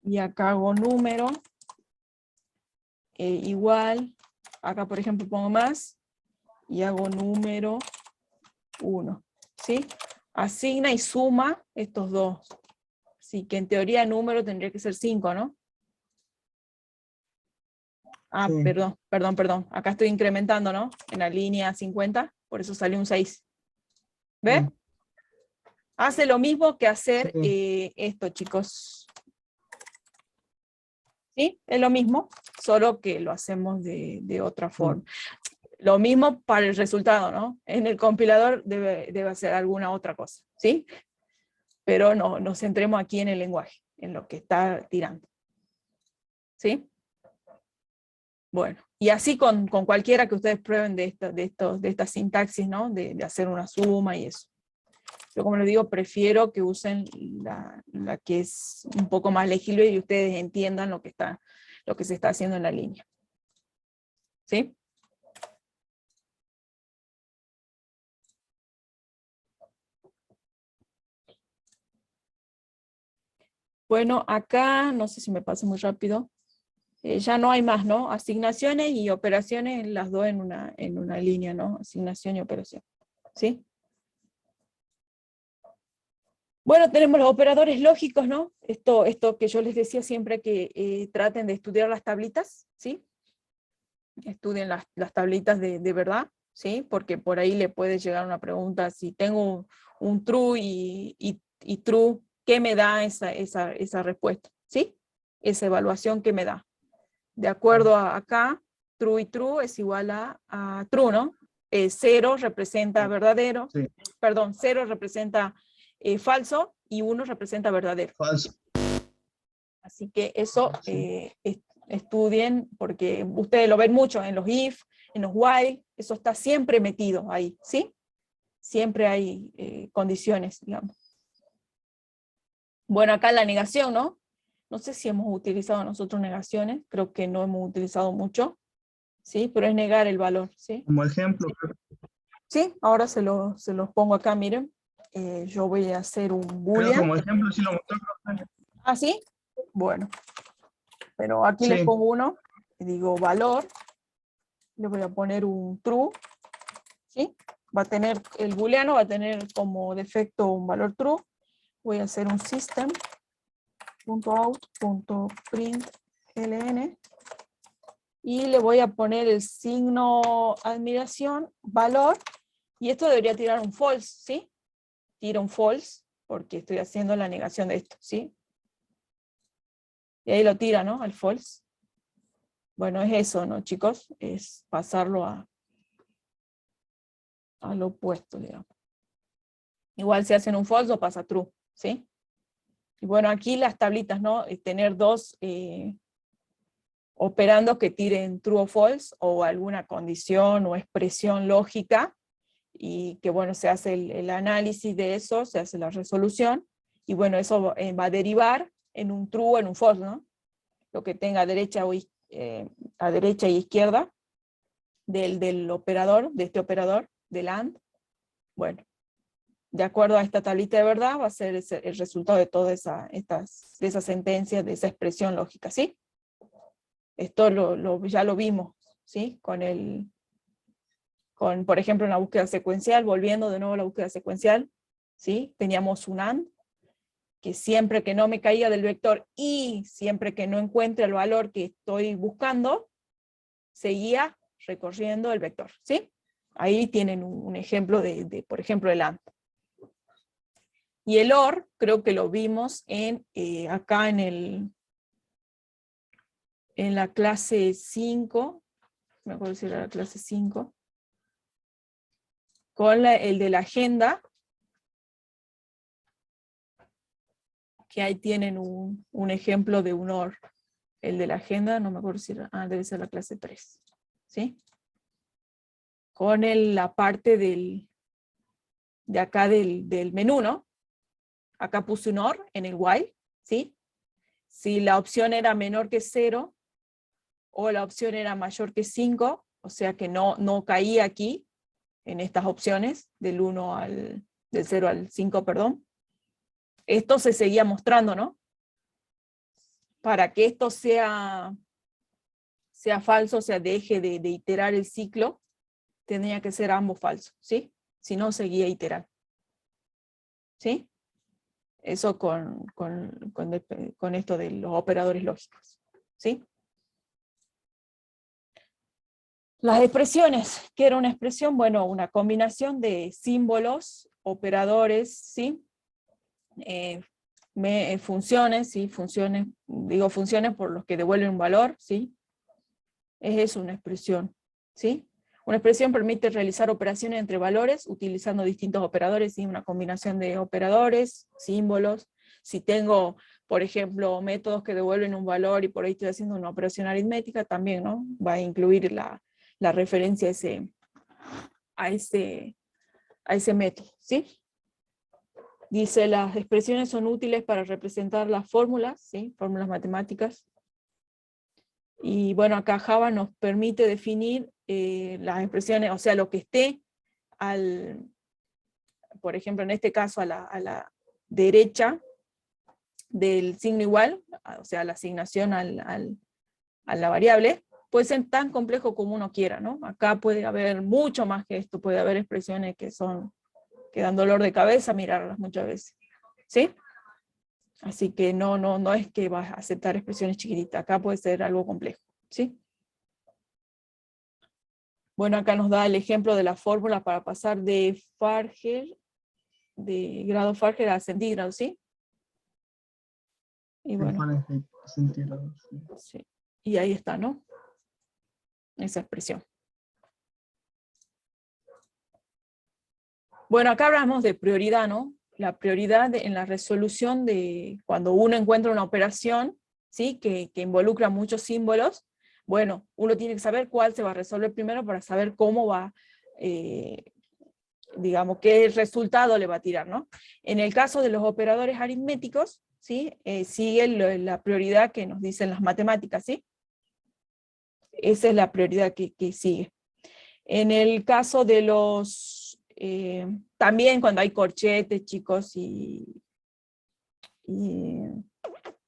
y acá hago número igual, acá por ejemplo pongo más, y hago número 1, ¿sí? asigna y suma estos dos. Así que en teoría el número tendría que ser 5, ¿no? Ah, Sí. perdón. Acá estoy incrementando, ¿no? En la línea 50, por eso salió un 6. ¿Ves? Hace lo mismo que hacer esto, chicos. ¿Sí? Es lo mismo, solo que lo hacemos de otra forma. Lo mismo para el resultado, ¿no? En el compilador debe hacer alguna otra cosa, ¿sí? Pero no nos centremos aquí en el lenguaje, en lo que está tirando. ¿Sí? Bueno, y así con cualquiera que ustedes prueben de esta sintaxis, ¿no? De hacer una suma y eso. Yo, como les digo, prefiero que usen la que es un poco más legible y ustedes entiendan lo que se está haciendo en la línea. ¿Sí? Bueno, acá, no sé si me pasa muy rápido, ya no hay más, ¿no? Asignaciones y operaciones, las dos en una línea, ¿no? Asignación y operación. ¿Sí? Bueno, tenemos los operadores lógicos, ¿no? Esto que yo les decía siempre, que traten de estudiar las tablitas, ¿sí? Estudien las tablitas de verdad, ¿sí? Porque por ahí le puede llegar una pregunta, si tengo un true y true, ¿qué me da esa respuesta? ¿Sí? Esa evaluación que me da. De acuerdo a acá, true y true es igual a true, ¿no? 0 representa verdadero, Sí. perdón, 0 representa falso y 1 representa verdadero. Falso. Así que eso estudien, porque ustedes lo ven mucho en los if, en los while, eso está siempre metido ahí, ¿sí? Siempre hay condiciones, digamos. Bueno, acá la negación, ¿no? No sé si hemos utilizado nosotros negaciones, creo que no hemos utilizado mucho, ¿sí? Pero es negar el valor, ¿sí? Como ejemplo. Sí, ahora se los pongo acá, miren. Yo voy a hacer un Creo que boolean. como ejemplo sí lo mostró. ¿Ah, sí? Bueno, pero aquí les Sí. pongo uno, y digo valor, le voy a poner un true, ¿sí? Va a tener, el booleano va a tener como defecto un valor true. Voy a hacer un system.out.println y le voy a poner el signo admiración, valor, y esto debería tirar un false, ¿sí? Tira un false, porque estoy haciendo la negación de esto, ¿sí? Y ahí lo tira, ¿no? Al false. Bueno, es eso, ¿no, chicos? Es pasarlo al opuesto, digamos. Igual si hacen un false o pasa true, ¿sí? Y bueno, aquí las tablitas, ¿no? Tener dos operandos que tiren true o false, o alguna condición o expresión lógica, y que bueno, se hace el análisis de eso, se hace la resolución, y bueno, eso va a derivar en un true o en un false, ¿no? Lo que tenga a derecha y izquierda del operador, de este operador, del AND. Bueno, de acuerdo a esta tablita de verdad, va a ser el resultado de todas esas sentencias, de esa expresión lógica, ¿sí? Esto ya lo vimos, ¿sí? Por ejemplo, en la búsqueda secuencial, volviendo de nuevo a la búsqueda secuencial, ¿sí? Teníamos un AND, que siempre que no me caiga del vector y siempre que no encuentre el valor que estoy buscando, seguía recorriendo el vector, ¿sí? Ahí tienen un ejemplo por ejemplo, el AND. Y el OR, creo que lo vimos acá en la clase 5, me acuerdo si era la clase 5, con el de la agenda, que ahí tienen un ejemplo de un OR. El de la agenda, no me acuerdo si era, debe ser la clase 3, ¿sí? Con la parte de acá del menú, ¿no? Acá puse un OR en el while, ¿sí? Si la opción era menor que 0, o la opción era mayor que 5, o sea que no caía aquí, en estas opciones, del 0 al 5, perdón. Esto se seguía mostrando, ¿no? Para que esto sea falso, o sea, deje de iterar el ciclo, tenía que ser ambos falsos, ¿sí? Si no, seguía iterando. ¿sí? Eso con esto de los operadores lógicos, ¿sí? Las expresiones, ¿qué era una expresión? Bueno, una combinación de símbolos, operadores, ¿sí? Funciones, ¿sí? Funciones, digo funciones por los que devuelven un valor, ¿sí? Es eso una expresión, ¿sí? Una expresión permite realizar operaciones entre valores utilizando distintos operadores, ¿sí? Una combinación de operadores, símbolos. Si tengo, por ejemplo, métodos que devuelven un valor y por ahí estoy haciendo una operación aritmética, también, ¿no? Va a incluir la referencia a ese método, ¿sí? Dice, las expresiones son útiles para representar las fórmulas, ¿sí? Fórmulas matemáticas. Y bueno, acá Java nos permite definir las expresiones, o sea, lo que esté por ejemplo, en este caso a la derecha del signo igual, o sea, la asignación a la variable, puede ser tan complejo como uno quiera, ¿no? Acá puede haber mucho más que esto, puede haber expresiones que dan dolor de cabeza mirarlas muchas veces, ¿sí? Así que no es que vas a aceptar expresiones chiquititas, acá puede ser algo complejo, ¿sí? Bueno, acá nos da el ejemplo de la fórmula para pasar de Farger, de grado Farger a centígrados, ¿sí? Y bueno, sí. Y ahí está, ¿no? Esa expresión. Bueno, acá hablamos de prioridad, ¿no? La prioridad en la resolución de cuando uno encuentra una operación, ¿sí? Que involucra muchos símbolos. Bueno, uno tiene que saber cuál se va a resolver primero para saber cómo va, digamos, qué resultado le va a tirar, ¿no? En el caso de los operadores aritméticos, ¿sí? Sigue la prioridad que nos dicen las matemáticas, ¿sí? Esa es la prioridad que sigue. En el caso de los, también cuando hay corchetes, chicos, y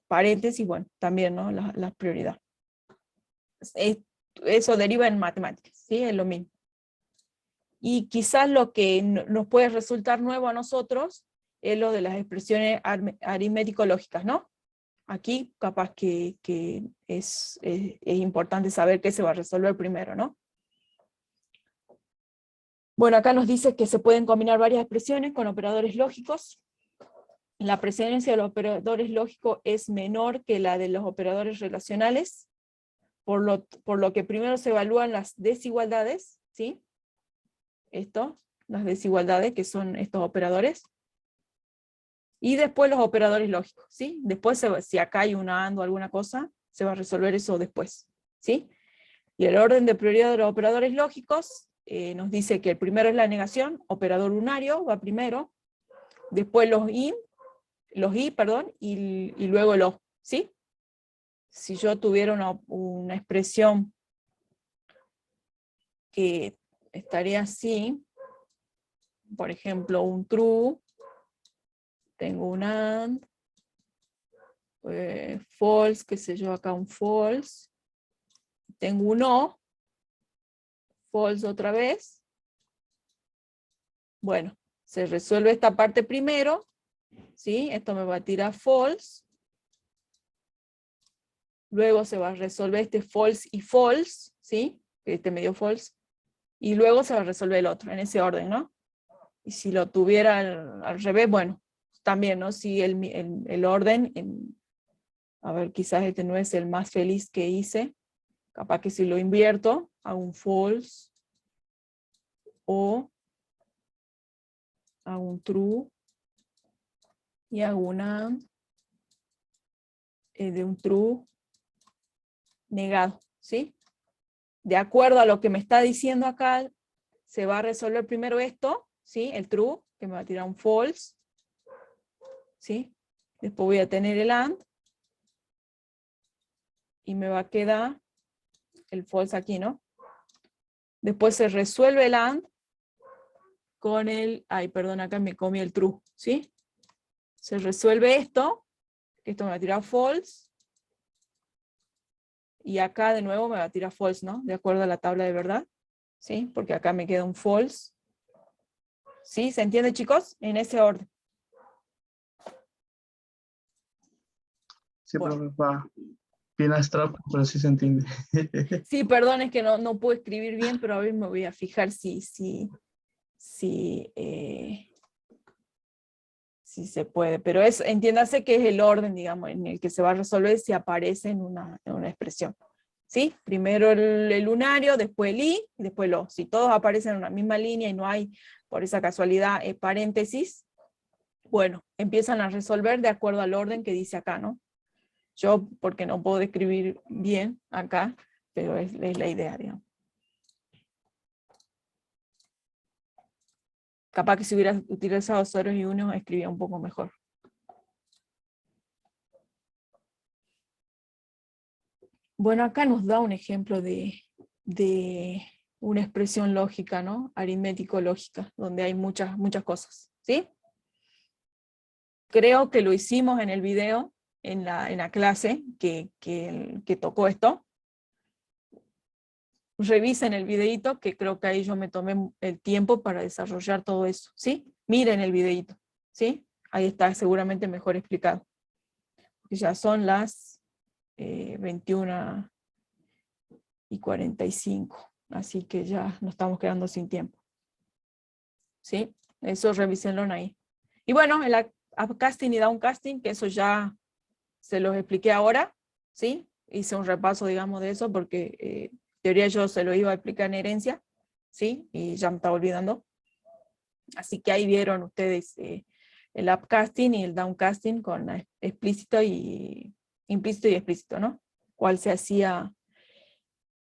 paréntesis, bueno, también, ¿no? La prioridad. Eso deriva en matemáticas, ¿sí? Es lo mismo. Y quizás lo que nos puede resultar nuevo a nosotros es lo de las expresiones aritmético-lógicas, ¿no? Aquí capaz que es importante saber qué se va a resolver primero, ¿no? Bueno, acá nos dice que se pueden combinar varias expresiones con operadores lógicos. La presencia de los operadores lógicos es menor que la de los operadores relacionales, por lo que primero se evalúan las desigualdades, ¿sí? Las desigualdades que son estos operadores. Y después los operadores lógicos, ¿sí? Después, si acá hay una AND o alguna cosa, se va a resolver eso después, ¿sí? Y el orden de prioridad de los operadores lógicos nos dice que el primero es la negación, operador unario, va primero, después los y, y luego el o, ¿sí? Si yo tuviera una expresión que estaría así, por ejemplo, un true, tengo un and, false, qué sé yo, acá un false, tengo un o, false otra vez. Bueno, se resuelve esta parte primero, ¿sí? Esto me va a tirar false. Luego se va a resolver este false y false, ¿sí? Este medio false. Y luego se va a resolver el otro, en ese orden, ¿no? Y si lo tuviera al revés, bueno, también, ¿no? Si el orden, a ver, quizás este no es el más feliz que hice. Capaz que si lo invierto, hago un false o hago un true y hago una de un true negado, ¿sí? De acuerdo a lo que me está diciendo acá, se va a resolver primero esto, ¿sí? El true, que me va a tirar un false, ¿sí? Después voy a tener el and, y me va a quedar el false aquí, ¿no? Después se resuelve el and con el, ay, perdón, acá me comí el true, ¿sí? Se resuelve esto, que esto me va a tirar false, y acá de nuevo me va a tirar false, ¿no? De acuerdo a la tabla de verdad, ¿sí? Porque acá me queda un false. ¿Sí? ¿Se entiende, chicos? En ese orden. Sí, Bueno. profe, va bien abstracto, pero sí se entiende. Sí, perdón, es que no puedo escribir bien, pero a ver me voy a fijar si se puede. Pero entiéndase que es el orden, digamos, en el que se va a resolver si aparece en una expresión. ¿Sí? Primero el lunario, después el i, y después el o. Si todos aparecen en una misma línea y no hay, por esa casualidad, paréntesis, bueno, empiezan a resolver de acuerdo al orden que dice acá, ¿no? Yo, porque no puedo escribir bien acá, pero es la idea, digamos. Capaz que si hubiera utilizado ceros y unos, escribía un poco mejor. Bueno, acá nos da un ejemplo de una expresión lógica, ¿no? Aritmético-lógica, donde hay muchas cosas, ¿sí? Creo que lo hicimos en el video, en la clase que tocó esto. Revisen el videito, que creo que ahí yo me tomé el tiempo para desarrollar todo eso, ¿sí? Miren el videito, ¿sí? Ahí está seguramente mejor explicado. Ya son las 21:45, así que ya nos estamos quedando sin tiempo. ¿Sí? Eso revísenlo ahí. Y bueno, el upcasting y downcasting, que eso ya se los expliqué ahora, ¿sí? Hice un repaso, digamos, de eso, porque en teoría yo se lo iba a explicar en herencia, ¿sí? Y ya me estaba olvidando. Así que ahí vieron ustedes el upcasting y el downcasting con implícito y explícito, ¿no? Cuál se hacía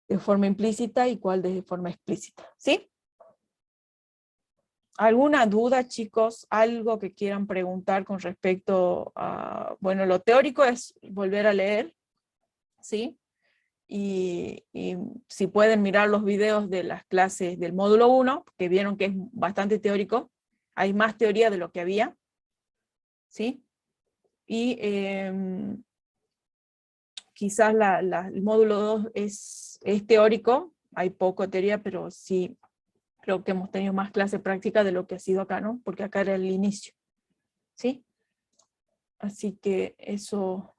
de forma implícita y cuál de forma explícita, ¿sí? ¿Alguna duda, chicos? ¿Algo que quieran preguntar con respecto a, bueno, lo teórico es volver a leer, ¿sí? Y si pueden mirar los videos de las clases del módulo 1, que vieron que es bastante teórico, hay más teoría de lo que había, ¿sí? Y quizás el módulo 2 es teórico, hay poco teoría, pero sí creo que hemos tenido más clase práctica de lo que ha sido acá, ¿no? Porque acá era el inicio, ¿sí? Así que eso,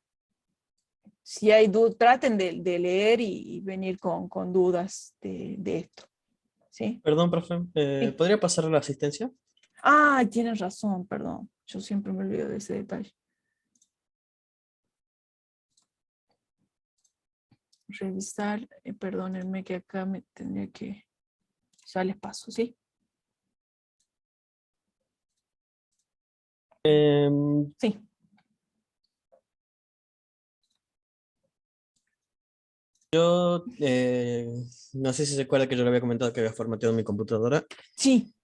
si hay dudas, traten de leer y venir con dudas de esto, ¿sí? Perdón, profe, Sí. ¿podría pasar la asistencia? Ah, tienes razón, perdón. Yo siempre me olvido de ese detalle. Revisar, perdónenme que acá me tendría que... Ya les paso, ¿sí? Sí. Yo no sé si se acuerda que yo le había comentado que había formateado mi computadora. Sí.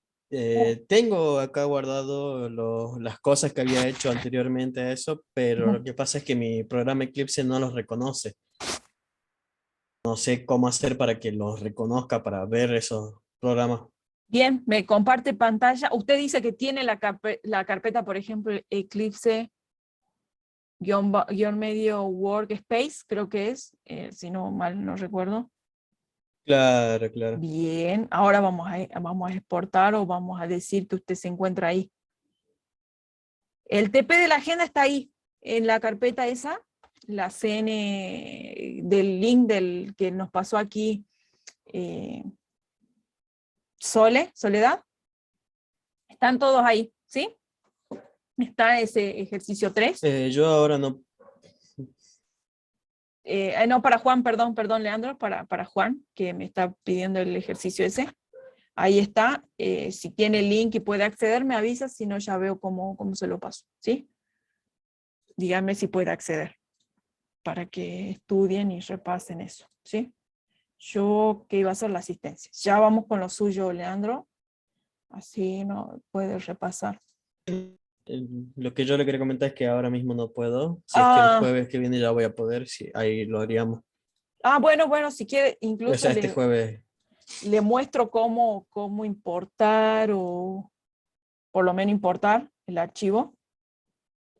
Tengo acá guardado las cosas que había hecho anteriormente a eso, pero lo que pasa es que mi programa Eclipse no los reconoce. No sé cómo hacer para que los reconozca, para ver esos programas. Bien, me comparte pantalla. Usted dice que tiene la carpeta, por ejemplo, Eclipse _medio workspace, creo que es, si no mal no recuerdo. Claro, claro. Bien, ahora vamos a exportar o vamos a decir que usted se encuentra ahí. El TP de la agenda está ahí, en la carpeta esa, la CN del link del que nos pasó aquí, Soledad. Están todos ahí, ¿sí? Está ese ejercicio 3. Yo ahora no. No, para Juan, perdón, Leandro, para Juan, que me está pidiendo el ejercicio ese. Ahí está. Si tiene el link y puede acceder, me avisa, si no ya veo cómo se lo paso, ¿sí? Díganme si puede acceder, para que estudien y repasen eso, ¿sí? Yo que iba a hacer la asistencia. Ya vamos con lo suyo, Leandro. Así no puede repasar. Lo que yo le quería comentar es que ahora mismo no puedo. Si es que el jueves que viene ya voy a poder, si ahí lo haríamos. Bueno, si quiere, O incluso sea, este jueves. le muestro cómo importar o por lo menos importar el archivo.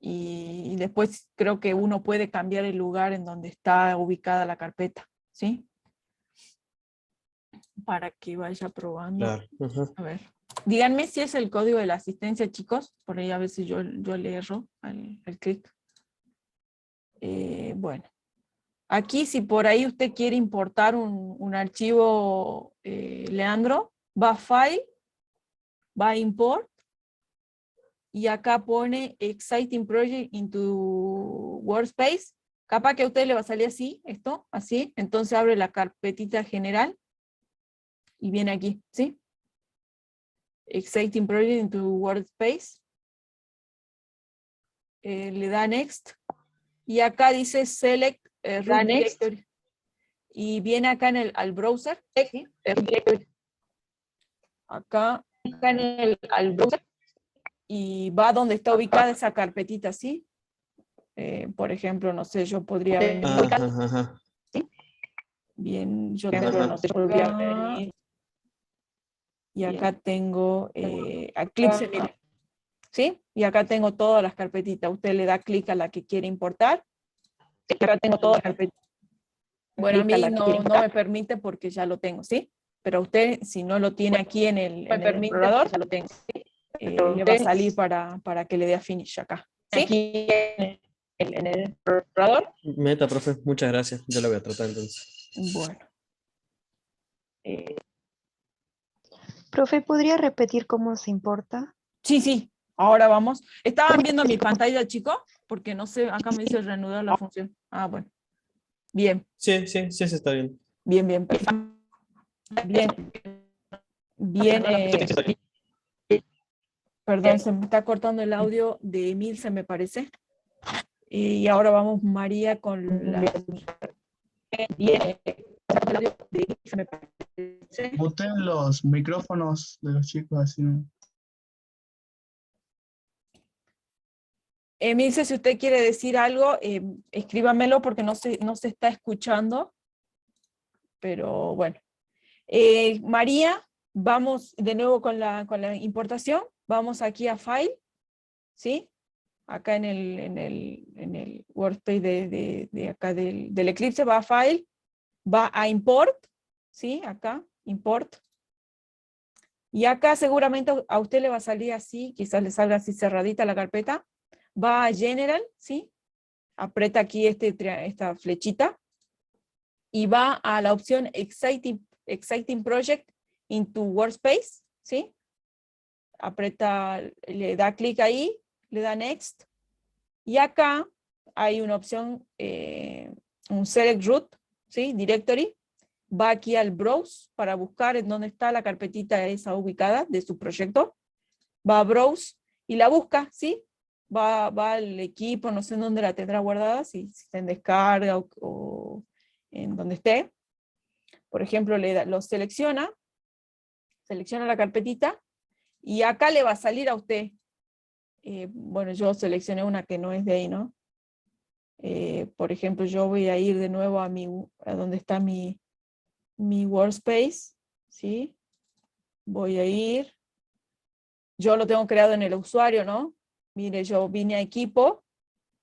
Y después creo que uno puede cambiar el lugar en donde está ubicada la carpeta, ¿sí? Para que vaya probando. Claro. Ajá. A ver, díganme si es el código de la asistencia, chicos, por ahí a veces yo le erro al clic. Bueno, aquí si por ahí usted quiere importar un archivo, Leandro, va a File, va a Import, y acá pone Exciting Project into Workspace. Capaz que a usted le va a salir así, esto, así. Entonces abre la carpetita general y viene aquí, ¿sí? Exciting Project into Workspace. Le da Next. Y acá dice Select Root Directory. Y viene acá al browser. ¿Sí? Acá al browser. Y va donde está ubicada esa carpetita, ¿sí? Por ejemplo, no sé, yo podría venir. Ajá. ¿Sí? Bien, yo tengo, no sé, podría venir. Y acá tengo Eclipse, mire. ¿Sí? Y acá tengo todas las carpetitas. Usted le da clic a la que quiere importar. Acá tengo todas las carpetitas. Bueno, a mí no me permite porque ya lo tengo, ¿sí? Pero usted, si no lo tiene aquí en el explorador, ya lo tengo, ¿sí? Le va a salir para que le dé a finish acá. ¿Sí? Aquí en el explorador. Meta, profe, muchas gracias. Yo lo voy a tratar entonces. Bueno. Profe, ¿podría repetir cómo se importa? Sí. Ahora vamos. ¿Estaban viendo mi pantalla, chicos? Porque no sé, acá me dice reanudar la función. Ah, bueno. Bien. Sí, está bien. Bien. Perdón, se me está cortando el audio de Emilce, me parece. Y ahora vamos, María, con la... Muten los micrófonos de los chicos, así no. Emilce, si usted quiere decir algo, escríbamelo porque no se está escuchando. Pero bueno. María, vamos de nuevo con la importación. Vamos aquí a File, ¿sí? Acá en el workspace de acá del Eclipse, va a File, va a Import, ¿sí? Acá, Import. Y acá seguramente a usted le va a salir así, quizás le salga así cerradita la carpeta. Va a General, ¿sí? Aprieta aquí esta flechita. Y va a la opción Exciting Project into Workspace, ¿sí? Aprieta, le da clic ahí, le da Next. Y acá hay una opción, un Select Root, ¿sí? Directory. Va aquí al Browse para buscar en dónde está la carpetita esa ubicada de su proyecto. Va a Browse y la busca, ¿sí? Va al equipo, no sé en dónde la tendrá guardada, si está en descarga o en donde esté. Por ejemplo, lo selecciona la carpetita, y acá le va a salir a usted. Bueno, yo seleccioné una que no es de ahí, ¿no? Por ejemplo, yo voy a ir de nuevo a donde está mi workspace, ¿sí? Voy a ir. Yo lo tengo creado en el usuario, ¿no? Mire, yo vine a equipo,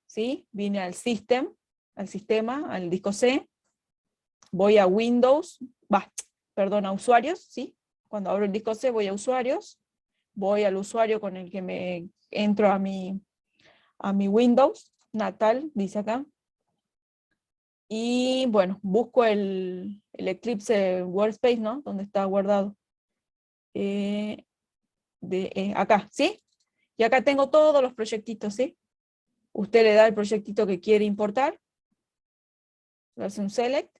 ¿sí? Vine al sistema, al disco C. Voy a Windows, a usuarios, ¿sí? Cuando abro el disco C voy a usuarios, voy al usuario con el que me entro a mi Windows natal, dice acá. Y bueno, busco el Eclipse Workspace, ¿no? Donde está guardado. Acá, ¿sí? Y acá tengo todos los proyectitos, ¿sí? Usted le da el proyectito que quiere importar, le hace un select,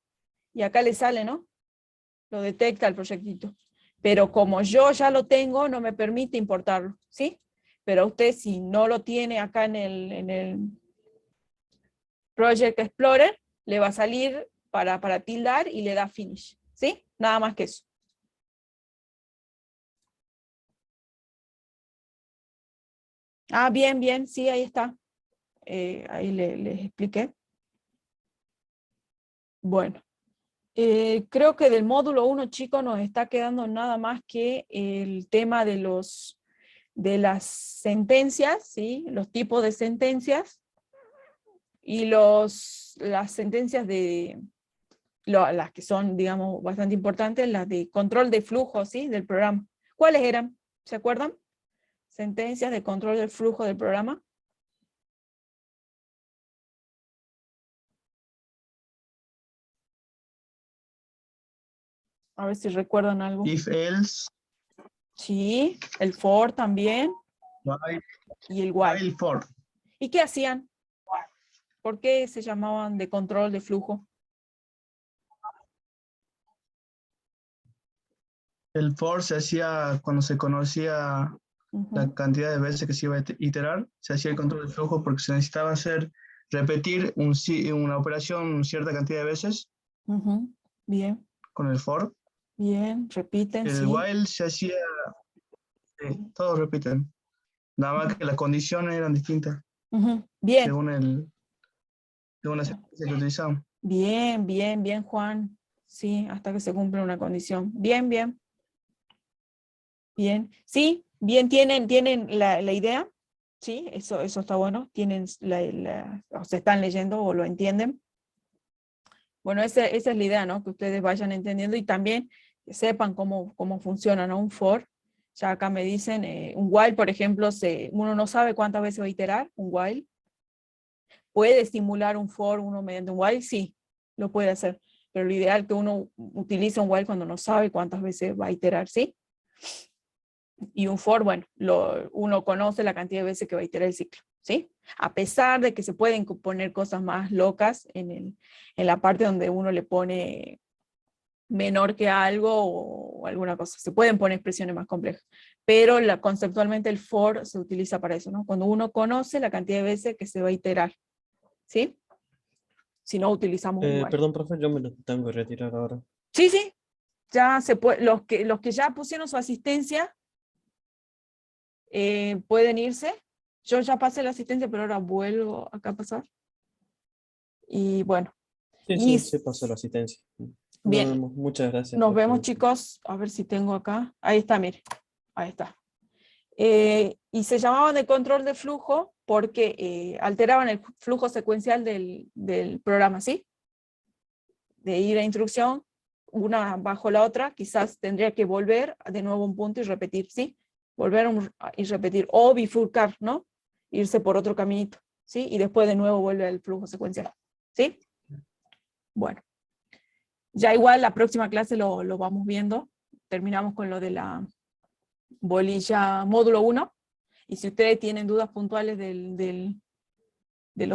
y acá le sale, ¿no? Lo detecta el proyectito. Pero como yo ya lo tengo, no me permite importarlo, ¿sí? Pero usted, si no lo tiene acá en el Project Explorer, le va a salir para tildar y le da Finish, ¿sí? Nada más que eso. Ah, bien, sí, ahí está. Ahí les expliqué. Bueno. Creo que del módulo 1, chicos, nos está quedando nada más que el tema de las sentencias, ¿sí? Los tipos de sentencias y las sentencias las que son, digamos, bastante importantes, las de control de flujo, ¿sí? Del programa. ¿Cuáles eran? ¿Se acuerdan? Sentencias de control del flujo del programa. A ver si recuerdan algo. if, else, Sí, el for también while, y el while. while, for. ¿Y qué hacían? ¿Por qué se llamaban de control de flujo? El for se hacía cuando se conocía Ujú, la cantidad de veces que se iba a iterar, se hacía el control del flujo porque se necesitaba repetir una operación cierta cantidad de veces ujú. Bien, con el for. bien, repiten, El sí. while se hacía, todos repiten, nada más que las condiciones eran distintas Ujú, bien, según la secuencia que utilizaban. bien, bien, bien, Juan. Sí, hasta que se cumple una condición. Bien, bien, bien. Sí, bien, tienen la idea. Sí, eso está bueno. Tienen o se están leyendo o lo entienden. Bueno, esa es la idea, ¿no? Que ustedes vayan entendiendo y también que sepan cómo funciona, ¿no? Un for. Ya acá me dicen, un while, por ejemplo, uno no sabe cuántas veces va a iterar un while. ¿Puede simular un for uno mediante un while? Sí, lo puede hacer. Pero lo ideal es que uno utilice un while cuando no sabe cuántas veces va a iterar, ¿sí? Y un for, bueno, uno conoce la cantidad de veces que va a iterar el ciclo, ¿sí? A pesar de que se pueden poner cosas más locas en la parte donde uno le pone menor que algo o alguna cosa. Se pueden poner expresiones más complejas, pero conceptualmente el for se utiliza para eso, ¿no? Cuando uno conoce la cantidad de veces que se va a iterar, ¿sí? Si no utilizamos un while. Perdón, profe, yo me lo tengo que retirar ahora. Sí, sí, ya se puede, los que ya pusieron su asistencia pueden irse. Yo ya pasé la asistencia, pero ahora vuelvo acá a pasar. Y bueno, Sí, y sí, sí pasó la asistencia. Nos bien, vemos. Muchas gracias, nos vemos, profe. chicos. A ver si tengo acá. Ahí está, mire. Ahí está. Y se llamaban de control de flujo porque alteraban el flujo secuencial del programa, ¿sí? De ir a instrucción, una bajo la otra, quizás tendría que volver de nuevo a un punto y repetir, ¿sí? Volver y repetir, o bifurcar, ¿no? Irse por otro caminito, ¿sí? Y después de nuevo vuelve al flujo secuencial, ¿sí? Bueno, ya igual la próxima clase lo vamos viendo, terminamos con lo de la bolilla módulo 1, y si ustedes tienen dudas puntuales de los